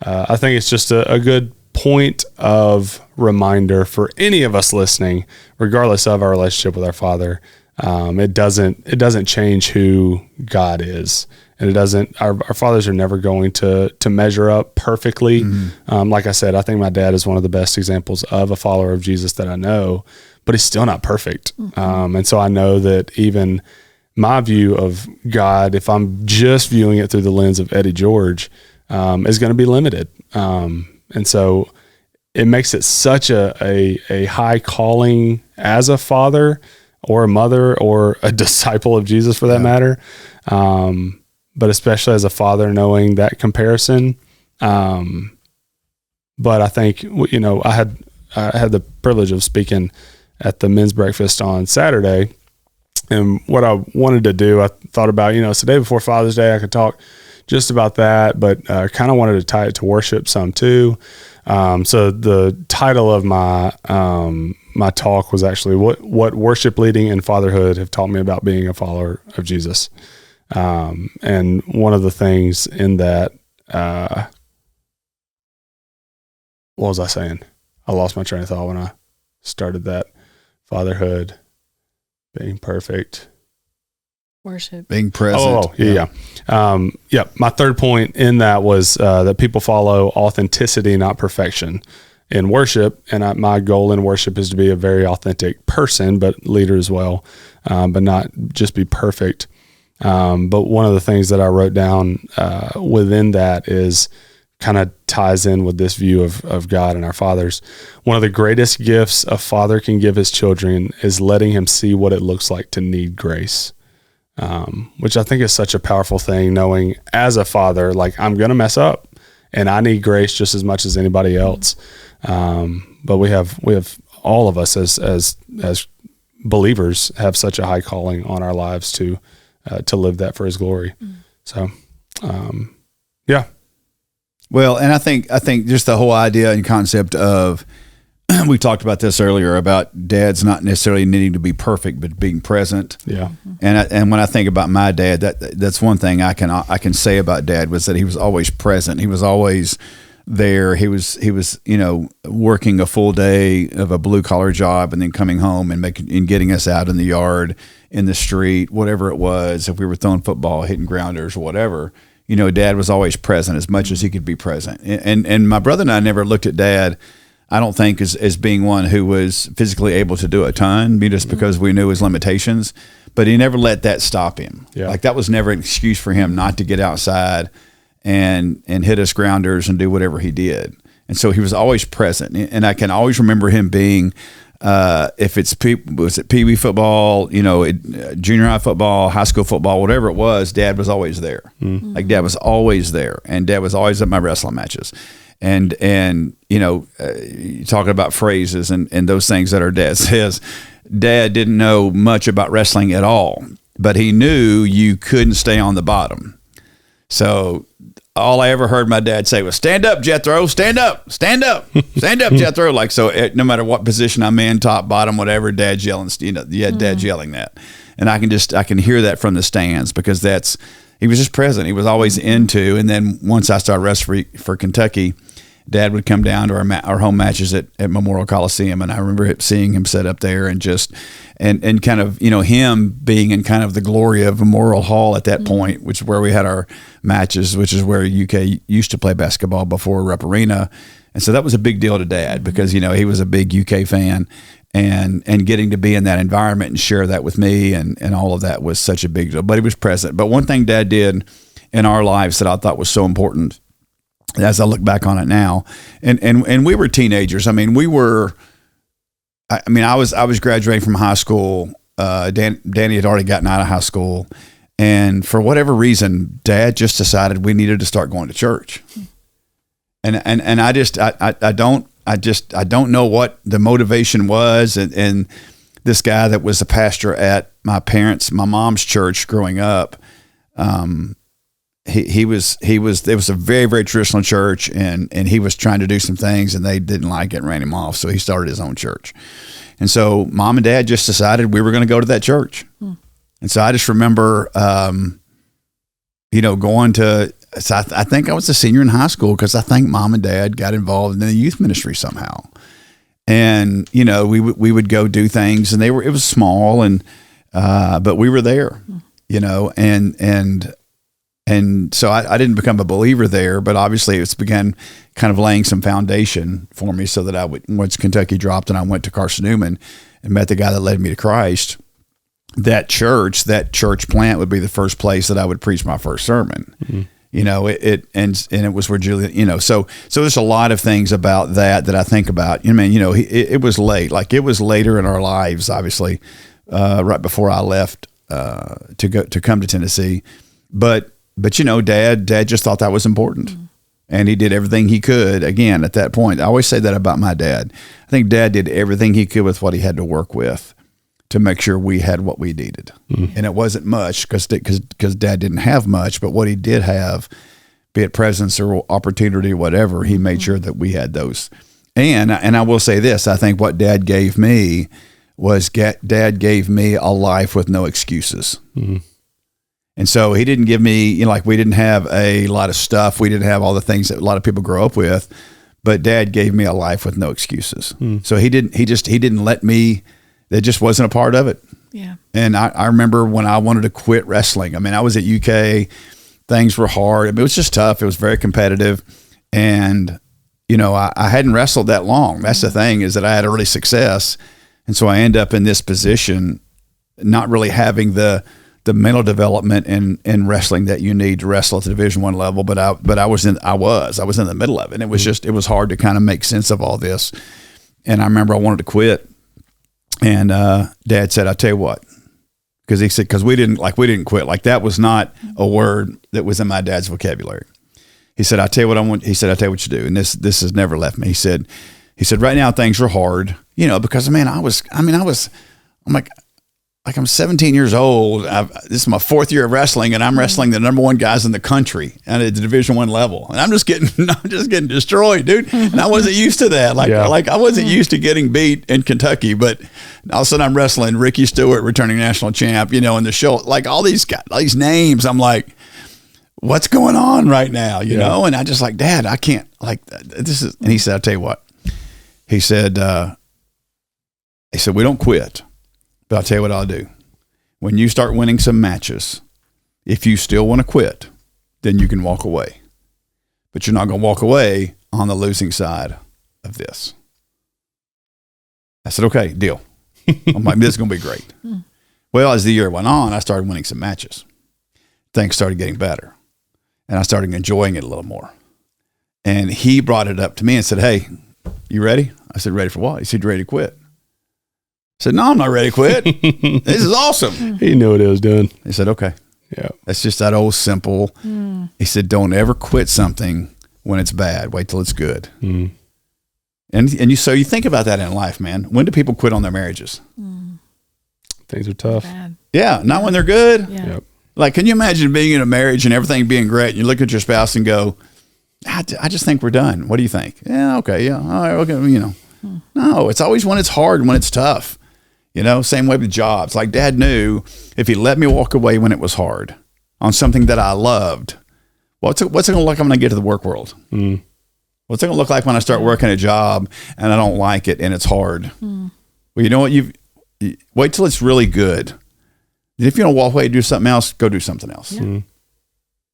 I think it's just a good point of reminder for any of us listening, regardless of our relationship with our Father. It doesn't change who God is, and it doesn't. Our fathers are never going to measure up perfectly. Like I said, I think my dad is one of the best examples of a follower of Jesus that I know, but he's still not perfect. And so I know that even my view of God, if I'm just viewing it through the lens of Eddie George, is going to be limited. And so it makes it such a high calling as a father or a mother or a disciple of Jesus for that matter. But especially as a father, knowing that comparison. But I think, I had the privilege of speaking at the men's breakfast on Saturday. And what I wanted to do, I thought about, it's the day before Father's Day. I could talk just about that, but kind of wanted to tie it to worship some too. So the title of my my talk was actually what worship leading and fatherhood have taught me about being a follower of Jesus. And one of the things in that, what was I saying? I lost my train of thought when I started that. Fatherhood, being perfect, worship, being present. Yeah. My third point in that was that people follow authenticity, not perfection, in worship. And my goal in worship is to be a very authentic person, but leader as well, but not just be perfect. But one of the things that I wrote down within that is kind of ties in with this view of God and our fathers. One of the greatest gifts a father can give his children is letting him see what it looks like to need grace, which I think is such a powerful thing, knowing as a father, like I'm going to mess up and I need grace just as much as anybody else. But we have all of us as believers have such a high calling on our lives to live that for his glory. So, yeah. Well, and I think just the whole idea and concept of, we talked about this earlier about dads not necessarily needing to be perfect, but being present. Yeah. And when I think about my dad, that's one thing I can say about Dad was that he was always present. He was always there. He was working a full day of a blue collar job and then coming home and getting us out in the yard, in the street, whatever it was. If we were throwing football, hitting grounders, or whatever. Dad was always present as much as he could be present. And my brother and I never looked at Dad, I don't think, as being one who was physically able to do a ton, just because we knew his limitations. But he never let that stop him. Yeah. Like that was never an excuse for him not to get outside and hit us grounders and do whatever he did. And so he was always present. And I can always remember him being, if it's Pee Wee football, junior high football, high school football, whatever it was, Dad was always there. Like Dad was always there, and Dad was always at my wrestling matches. And talking about phrases and those things that our dad says. Dad didn't know much about wrestling at all, but he knew you couldn't stay on the bottom. So all I ever heard my dad say was, "Stand up, Jethro, stand up, stand up, stand up, Jethro." Like, so no matter what position I'm in, top, bottom, whatever, Dad's yelling, Dad's yelling that. And I can hear that from the stands because he was just present. He was always into. And then once I started wrestling for Kentucky, Dad would come down to our home matches at Memorial Coliseum, and I remember seeing him set up there and and kind of him being in kind of the glory of Memorial Hall at that point, which is where we had our matches, which is where UK used to play basketball before Rupp Arena, and so that was a big deal to Dad because he was a big UK fan, and getting to be in that environment and share that with me and all of that was such a big deal. But he was present. But one thing Dad did in our lives that I thought was so important, as I look back on it now, and we were teenagers. I mean, I was graduating from high school. Danny had already gotten out of high school, and for whatever reason, Dad just decided we needed to start going to church. And I don't know what the motivation was. And this guy that was a pastor at my mom's church growing up, it was a very, very traditional church, and he was trying to do some things and they didn't like it and ran him off. So he started his own church. And so Mom and Dad just decided we were going to go to that church. And so I just remember, going to, so I think I was a senior in high school because I think mom and dad got involved in the youth ministry somehow. And, you know, we would go do things, and it was small, and but we were there, you know, and so I didn't become a believer there, but obviously it's began kind of laying some foundation for me so that once Kentucky dropped and I went to Carson Newman and met the guy that led me to Christ, that church plant would be the first place that I would preach my first sermon. Mm-hmm. You know, and it was where Julia, you know, so there's a lot of things about that I think about. I mean, you know, it was late, like it was later in our lives, obviously, right before I left to come to Tennessee, but you know, Dad just thought that was important, mm-hmm. and he did everything he could. Again, at that point, I always say that about my dad. I think Dad did everything he could with what he had to work with to make sure we had what we needed. Mm-hmm. And it wasn't much because Dad didn't have much, but what he did have, be it presence or opportunity or whatever, he made sure that we had those. And I will say this, I think what Dad gave me was Dad gave me a life with no excuses. Mm-hmm. And so he didn't give me, you know, like we didn't have a lot of stuff. We didn't have all the things that a lot of people grow up with, but Dad gave me a life with no excuses. Mm. So he didn't let me, that just wasn't a part of it. Yeah. And I remember when I wanted to quit wrestling. I mean, I was at UK, things were hard. I mean, it was just tough. It was very competitive. And, you know, I hadn't wrestled that long. That's the thing, is that I had early success. And so I end up in this position, not really having the mental development in wrestling that you need to wrestle at the Division I level. But I was in the middle of it. And it was it was hard to kind of make sense of all this. And I remember I wanted to quit. And Dad said, "I tell you what," because he said, because we didn't quit. Like that was not a word that was in my dad's vocabulary. He said, "I tell you what I want." He said, "I tell you what you do," and this has never left me. He said, "Right now things are hard, you know, because man, I'm like I'm 17 years old. This is my fourth year of wrestling, and I'm wrestling the number one guys in the country at the Division I level, and I'm just getting destroyed, dude. And I wasn't used to that. Like I wasn't used to getting beat in Kentucky, but all of a sudden I'm wrestling Ricky Stewart, returning national champ, you know, in the show, like all these guys, all these names. I'm like, what's going on right now, you know? And I just like, Dad, I can't like this is. And he said, "I'll tell you what." He said, "We don't quit. But I'll tell you what I'll do. When you start winning some matches, if you still want to quit, then you can walk away. But you're not going to walk away on the losing side of this." I said, "Okay, deal." I'm like, this is going to be great. Well, as the year went on, I started winning some matches. Things started getting better. And I started enjoying it a little more. And he brought it up to me and said, "Hey, you ready?" I said, "Ready for what?" He said, "You ready to quit?" I said, "No, I'm not ready to quit. This is awesome." He knew what he was doing. He said, "Okay." Yeah. That's just that old simple. He said, "Don't ever quit something when it's bad. Wait till it's good." Mm. And you think about that in life, man. When do people quit on their marriages? Things are tough. Bad. Yeah, not when they're good. Yeah. Yep. Like, can you imagine being in a marriage and everything being great, and you look at your spouse and go, I just think we're done. What do you think?" "Yeah, okay, yeah, all right, okay, you know." No, it's always when it's hard and when it's tough. You know, same way with jobs. Like Dad knew if he let me walk away when it was hard on something that I loved, what's it going to look like when I get to the work world? Mm. What's it going to look like when I start working a job and I don't like it and it's hard? Well, you know what? You wait till it's really good. If you don't walk away and do something else, go do something else. Yeah. And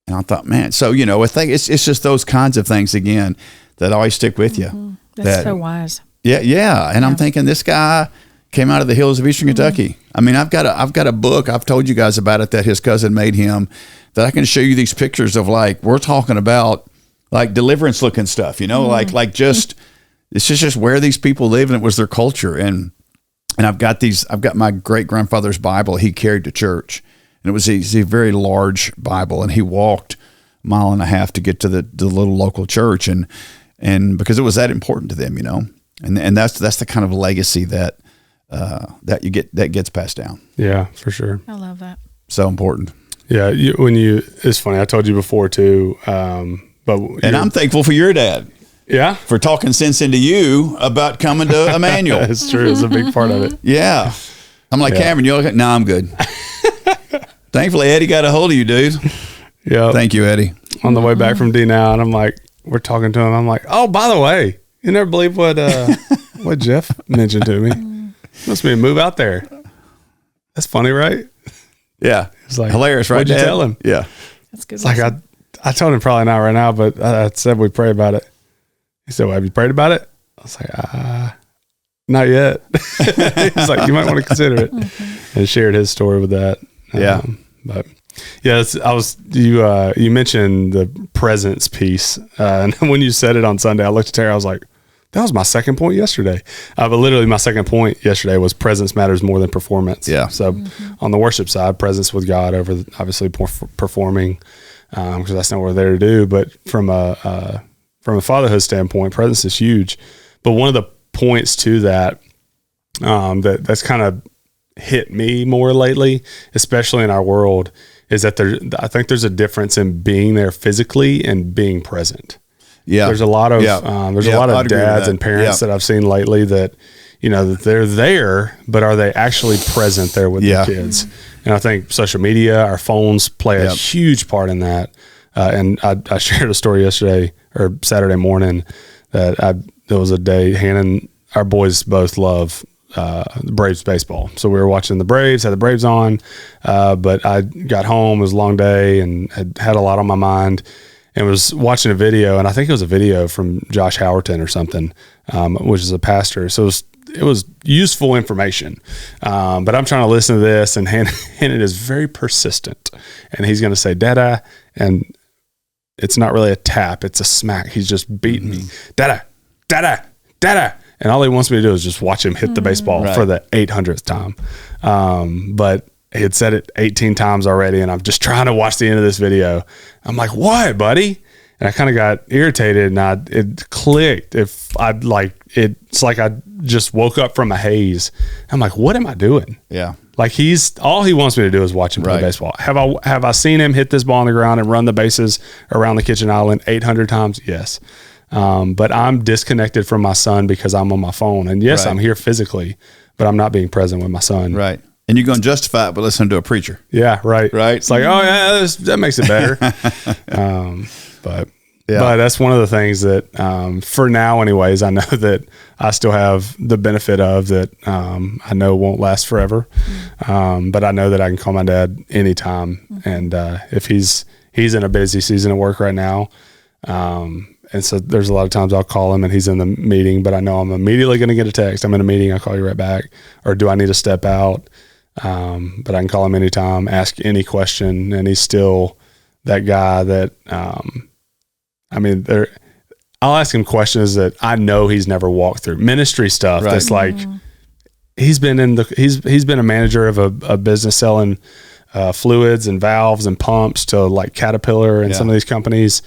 I thought, man, so, you know, I think it's just those kinds of things, again, that always stick with you. That's so wise. Yeah. And I'm thinking, this guy came out of the hills of Eastern Kentucky. I mean, I've got a book, I've told you guys about it, that his cousin made him, that I can show you these pictures of, like, we're talking about like deliverance looking stuff, you know, like just, it's just where these people live, and it was their culture. And I've got my great grandfather's Bible he carried to church, and it was a very large Bible, and he walked a mile and a half to get to the little local church. And because it was that important to them, you know, and that's the kind of legacy that that gets passed down. Yeah, for sure. I love that. So important. Yeah. It's funny. I told you before too. And I'm thankful for your dad. Yeah. For talking sense into you about coming to Emmanuel. That's true. It's a big part of it. Yeah. I'm like, Cameron, you okay? No, I'm good. Thankfully, Eddie got a hold of you, dude. Yeah. Thank you, Eddie. on the way back from D now, and I'm like, we're talking to him. I'm like, oh, by the way, you never believe what what Jeff mentioned to me. Must be a move out there. That's funny, right? Yeah. It's like hilarious, right? What'd you Dad? tell him? Yeah. That's good. It's like I told him probably not right now, but I said we pray about it. He said, well, have you prayed about it? I was like, not yet. He's like, you might want to consider it, and shared his story with that. Yeah. But yeah, you mentioned the presence piece, and when you said it on Sunday, I looked at Terry. I was like, that was my second point yesterday. But literally, my second point yesterday was presence matters more than performance. Yeah. So on the worship side, presence with God over obviously performing, because that's not what we're there to do. But from a fatherhood standpoint, presence is huge. But one of the points to that that's kind of hit me more lately, especially in our world, is that I think there's a difference in being there physically and being present. Yeah. There's a lot of a lot of dads and parents that I've seen lately that, that they're there, but are they actually present there with their kids? And I think social media, our phones play a huge part in that. And I shared a story yesterday or Saturday morning that there was a day Hannah and our boys both love Braves baseball. So we were watching the Braves, had the Braves on, but I got home, it was a long day and had a lot on my mind, and was watching a video, and I think it was a video from Josh Howerton or something, which is a pastor. So it was useful information. But I'm trying to listen to this, and Hannah is very persistent, and he's going to say, Dada, and it's not really a tap, it's a smack. He's just beating me. Dada, Dada, Dada. And all he wants me to do is just watch him hit the baseball for the 800th time. But he had said it 18 times already, and I'm just trying to watch the end of this video. I'm like, what, buddy? And I kind of got irritated, and it clicked. It's like I just woke up from a haze. I'm like, what am I doing? Yeah. Like all he wants me to do is watch him play baseball. Have I seen him hit this ball on the ground and run the bases around the kitchen island 800 times? Yes. But I'm disconnected from my son because I'm on my phone. And yes, I'm here physically, but I'm not being present with my son. Right. And you're going to justify it by listening to a preacher. Yeah. Right. Right. It's like, oh yeah, that makes it better. But that's one of the things that, for now anyways, I know that I still have the benefit of that. I know won't last forever. But I know that I can call my dad anytime. And, if he's in a busy season of work right now, and so there's a lot of times I'll call him and he's in the meeting, but I know I'm immediately going to get a text. I'm in a meeting. I'll call you right back. Or do I need to step out? But I can call him anytime, ask any question. And he's still that guy that, I'll ask him questions that I know he's never walked through. Ministry stuff. Right. That's like, he's been a manager of a business selling fluids and valves and pumps to like Caterpillar and some of these companies.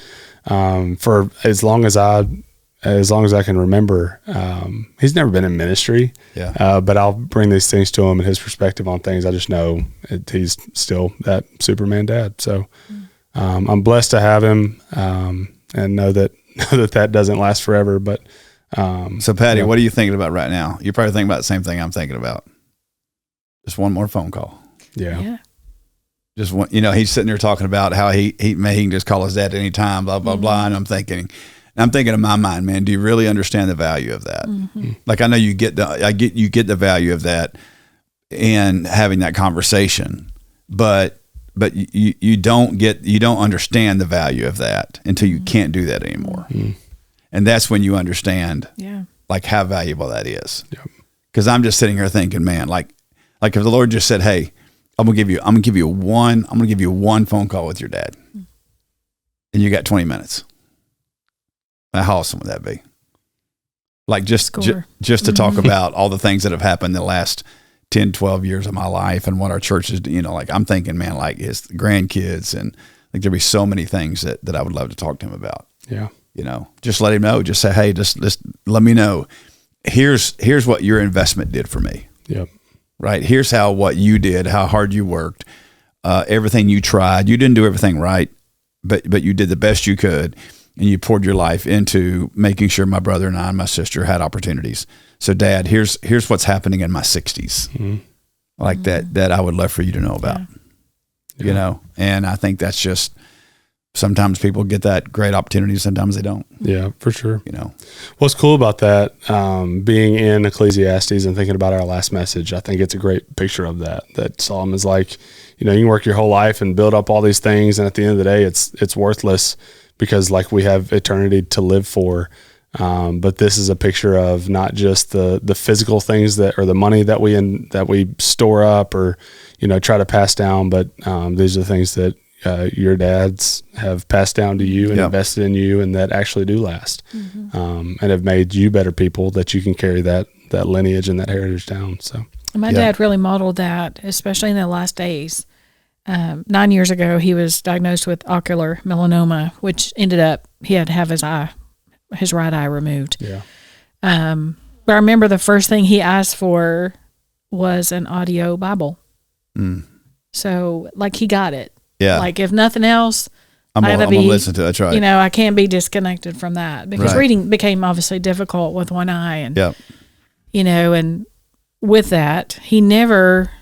For as long as I can remember, he's never been in ministry. Yeah. But I'll bring these things to him and his perspective on things. I just know he's still that Superman dad. So, I'm blessed to have him, and know that doesn't last forever. But, so Patty, what are you thinking about right now? You're probably thinking about the same thing I'm thinking about. Just one more phone call. Yeah. Just one, he's sitting there talking about how he can just call his dad anytime, blah, blah, blah. And I'm thinking in my mind, man, do you really understand the value of that? Like, I know you get the value of that in having that conversation, but you don't understand the value of that until you can't do that anymore. And that's when you understand like how valuable that is. Cause I'm just sitting here thinking, man, like if the Lord just said, hey, I'm gonna give you one phone call with your dad, and you got 20 minutes. How awesome would that be? Like just to talk about all the things that have happened the last 10, 12 years of my life and what our church is, like I'm thinking, man, like his grandkids, and like there'd be so many things that I would love to talk to him about. Yeah. Just let him know, just say, hey, just let me know. Here's what your investment did for me. Yep. Right. Here's what you did, how hard you worked, everything you tried. You didn't do everything right, but you did the best you could, and you poured your life into making sure my brother and I and my sister had opportunities. So, Dad, here's what's happening in my 60s, like that I would love for you to know about. And I think that's just sometimes people get that great opportunity, sometimes they don't. Yeah, for sure. You know, What's cool about that, being in Ecclesiastes and thinking about our last message, I think it's a great picture of that. That Solomon is like, you know, you can work your whole life and build up all these things, and at the end of the day, it's worthless because like we have eternity to live for. But this is a picture of not just the physical things that, or the money that we store up or, you know, try to pass down, but these are the things that your dads have passed down to you and invested in you, and that actually do last, and have made you better people that you can carry that lineage and that heritage down. So my dad really modeled that, especially in the last days. 9 years ago, he was diagnosed with ocular melanoma, which ended up he had to have his right eye removed. Yeah. But I remember the first thing he asked for was an audio Bible. So like he got it. Yeah. Like if nothing else, I'm gonna listen to it. That's right. You know, I can't be disconnected from that because reading became obviously difficult with one eye, and you know, and with that, he never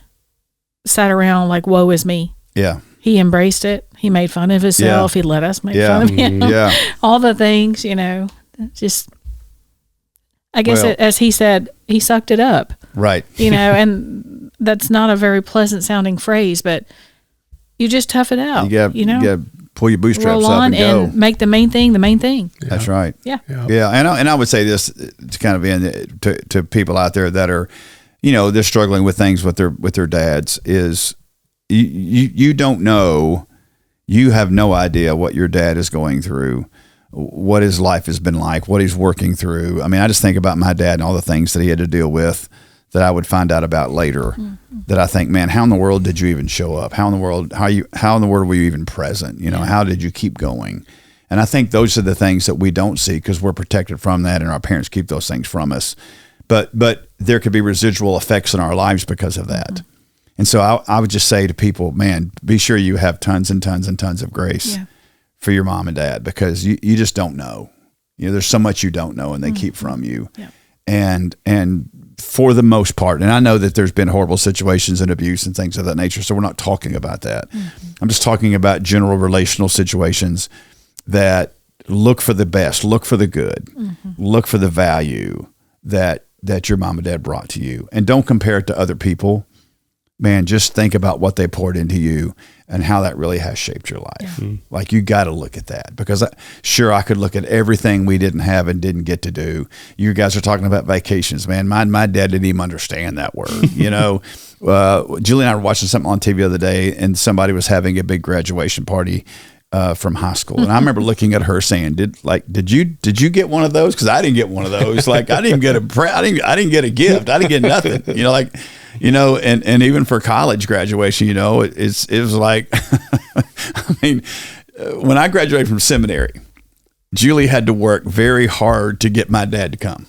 sat around like, "Woe is me." Yeah. He embraced it. He made fun of himself. He let us make fun of him. Yeah. All the things, you know, just, I guess as he said, he sucked it up. Right. You know, and that's not a very pleasant sounding phrase, but you just tough it out. You gotta pull your bootstraps roll up on and go. and make the main thing the main thing. Yeah. That's right. Yeah. And I would say this to kind of end to people out there that are, you know, they're struggling with things with their dads is you don't know, you have no idea what your dad is going through, what his life has been like, what he's working through. I mean, I just think about my dad and all the things that he had to deal with that I would find out about later, that I think, man, how in the world did you even show up? How in the world were you even present? You know, how did you keep going? And I think those are the things that we don't see because we're protected from that and our parents keep those things from us. But there could be residual effects in our lives because of that. And so I would just say to people, man, be sure you have tons and tons and tons of grace for your mom and dad, because you just don't know. You know, there's so much you don't know and they keep from you. Yeah. And for the most part, and I know that there's been horrible situations and abuse and things of that nature, so we're not talking about that. I'm just talking about general relational situations that look for the best, look for the good, look for the value that your mom and dad brought to you. And don't compare it to other people. Man, just think about what they poured into you and how that really has shaped your life. Like, you got to look at that, because I could look at everything we didn't have and didn't get to do. You guys are talking about vacations, man. My dad didn't even understand that word. You know, Julie and I were watching something on TV the other day, and somebody was having a big graduation party from high school, and I remember looking at her saying, "Did you get one of those? Because I didn't get one of those. Like, I didn't get I didn't get a gift. I didn't get nothing. You know, like." You know, and even for college graduation, you know, it was like, I mean, when I graduated from seminary, Julie had to work very hard to get my dad to come,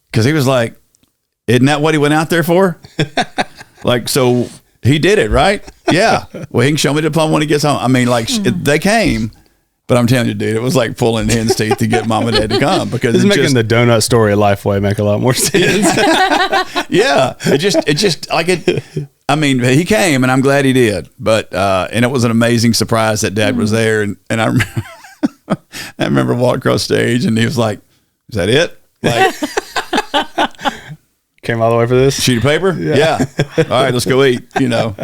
because he was like, "Isn't that what he went out there for?" Like, so he did it, right? Yeah. Well, he can show me the diploma when he gets home. I mean, like, they came. But I'm telling you, dude, it was like pulling hen's teeth to get mom and dad to come, because it's making the donut story at Lifeway make a lot more sense. Yeah, it just like it. I mean, he came, and I'm glad he did. But and it was an amazing surprise that Dad was there, and I remember walking across stage, and he was like, "Is that it?" Like, came all the way for this sheet of paper. Yeah. All right, let's go eat. You know.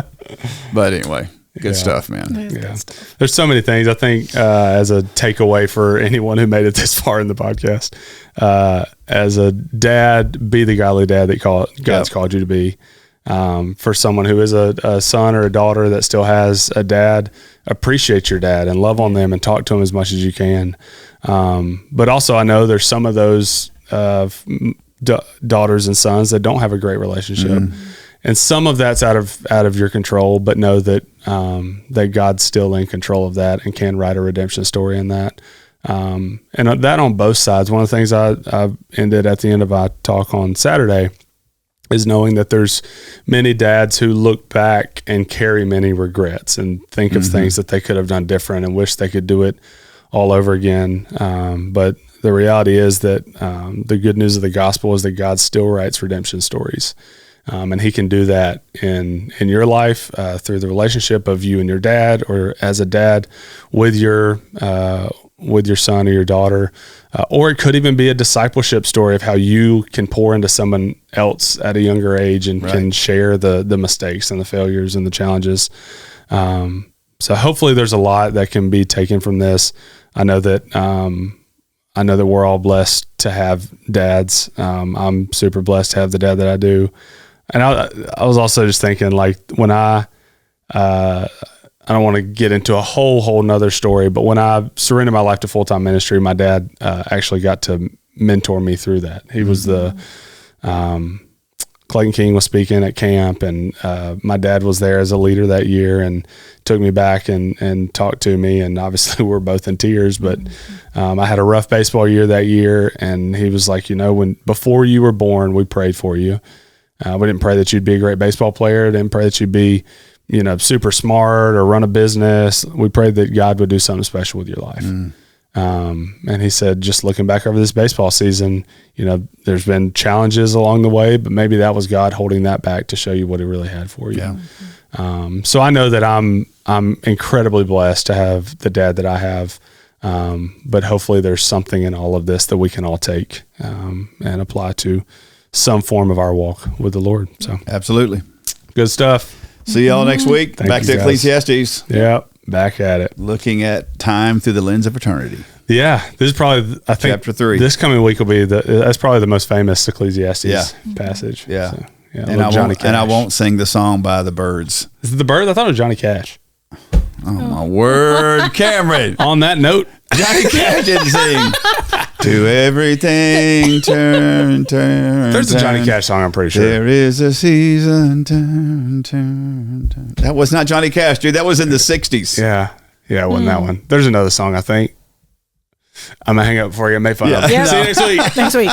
But anyway. Good stuff, man. Yeah. There's so many things, I think, as a takeaway for anyone who made it this far in the podcast. As a dad, be the godly dad that God's called you to be. For someone who is a son or a daughter that still has a dad, appreciate your dad and love on them and talk to them as much as you can. But also, I know there's some of those daughters and sons that don't have a great relationship. And some of that's out of your control, but know that that God's still in control of that and can write a redemption story in that. And that on both sides. One of the things I ended at the end of our talk on Saturday is knowing that there's many dads who look back and carry many regrets and think of things that they could have done different and wish they could do it all over again. But the reality is that the good news of the gospel is that God still writes redemption stories. And he can do that in your life through the relationship of you and your dad, or as a dad with your son or your daughter. Or it could even be a discipleship story of how you can pour into someone else at a younger age and can share the mistakes and the failures and the challenges. So hopefully there's a lot that can be taken from this. I know that we're all blessed to have dads. I'm super blessed to have the dad that I do. And I was also just thinking, like, when I don't want to get into a whole nother story, but when I surrendered my life to full-time ministry, my dad actually got to mentor me through that. He was Clayton King was speaking at camp, and my dad was there as a leader that year and took me back and talked to me. And obviously we're both in tears, but I had a rough baseball year that year. And he was like, before you were born, we prayed for you. We didn't pray that you'd be a great baseball player. Didn't pray that you'd be, super smart or run a business. We prayed that God would do something special with your life. And he said, just looking back over this baseball season, there's been challenges along the way, but maybe that was God holding that back to show you what he really had for you. Yeah. So I know that I'm incredibly blessed to have the dad that I have. But hopefully there's something in all of this that we can all take, and apply to some form of our walk with the Lord. So absolutely. Good stuff. See y'all next week. Back to Ecclesiastes. Yeah. Back at it. Looking at time through the lens of eternity. Yeah. This is probably, I think, chapter 3. This coming week will be that's probably the most famous Ecclesiastes passage. Yeah. So, and I won't sing the song by the Byrds. Is it the Byrds? I thought it was Johnny Cash. Oh my word, Cameron. On that note, Johnny Cash didn't sing. To everything turn. There's a Johnny Cash song, I'm pretty sure. There is a season, turn. That was not Johnny Cash, dude. That was in the 60s. Yeah, it wasn't that one. There's another song, I think. I'm going to hang up before you make fun of it. Yeah. See you next week. Next week.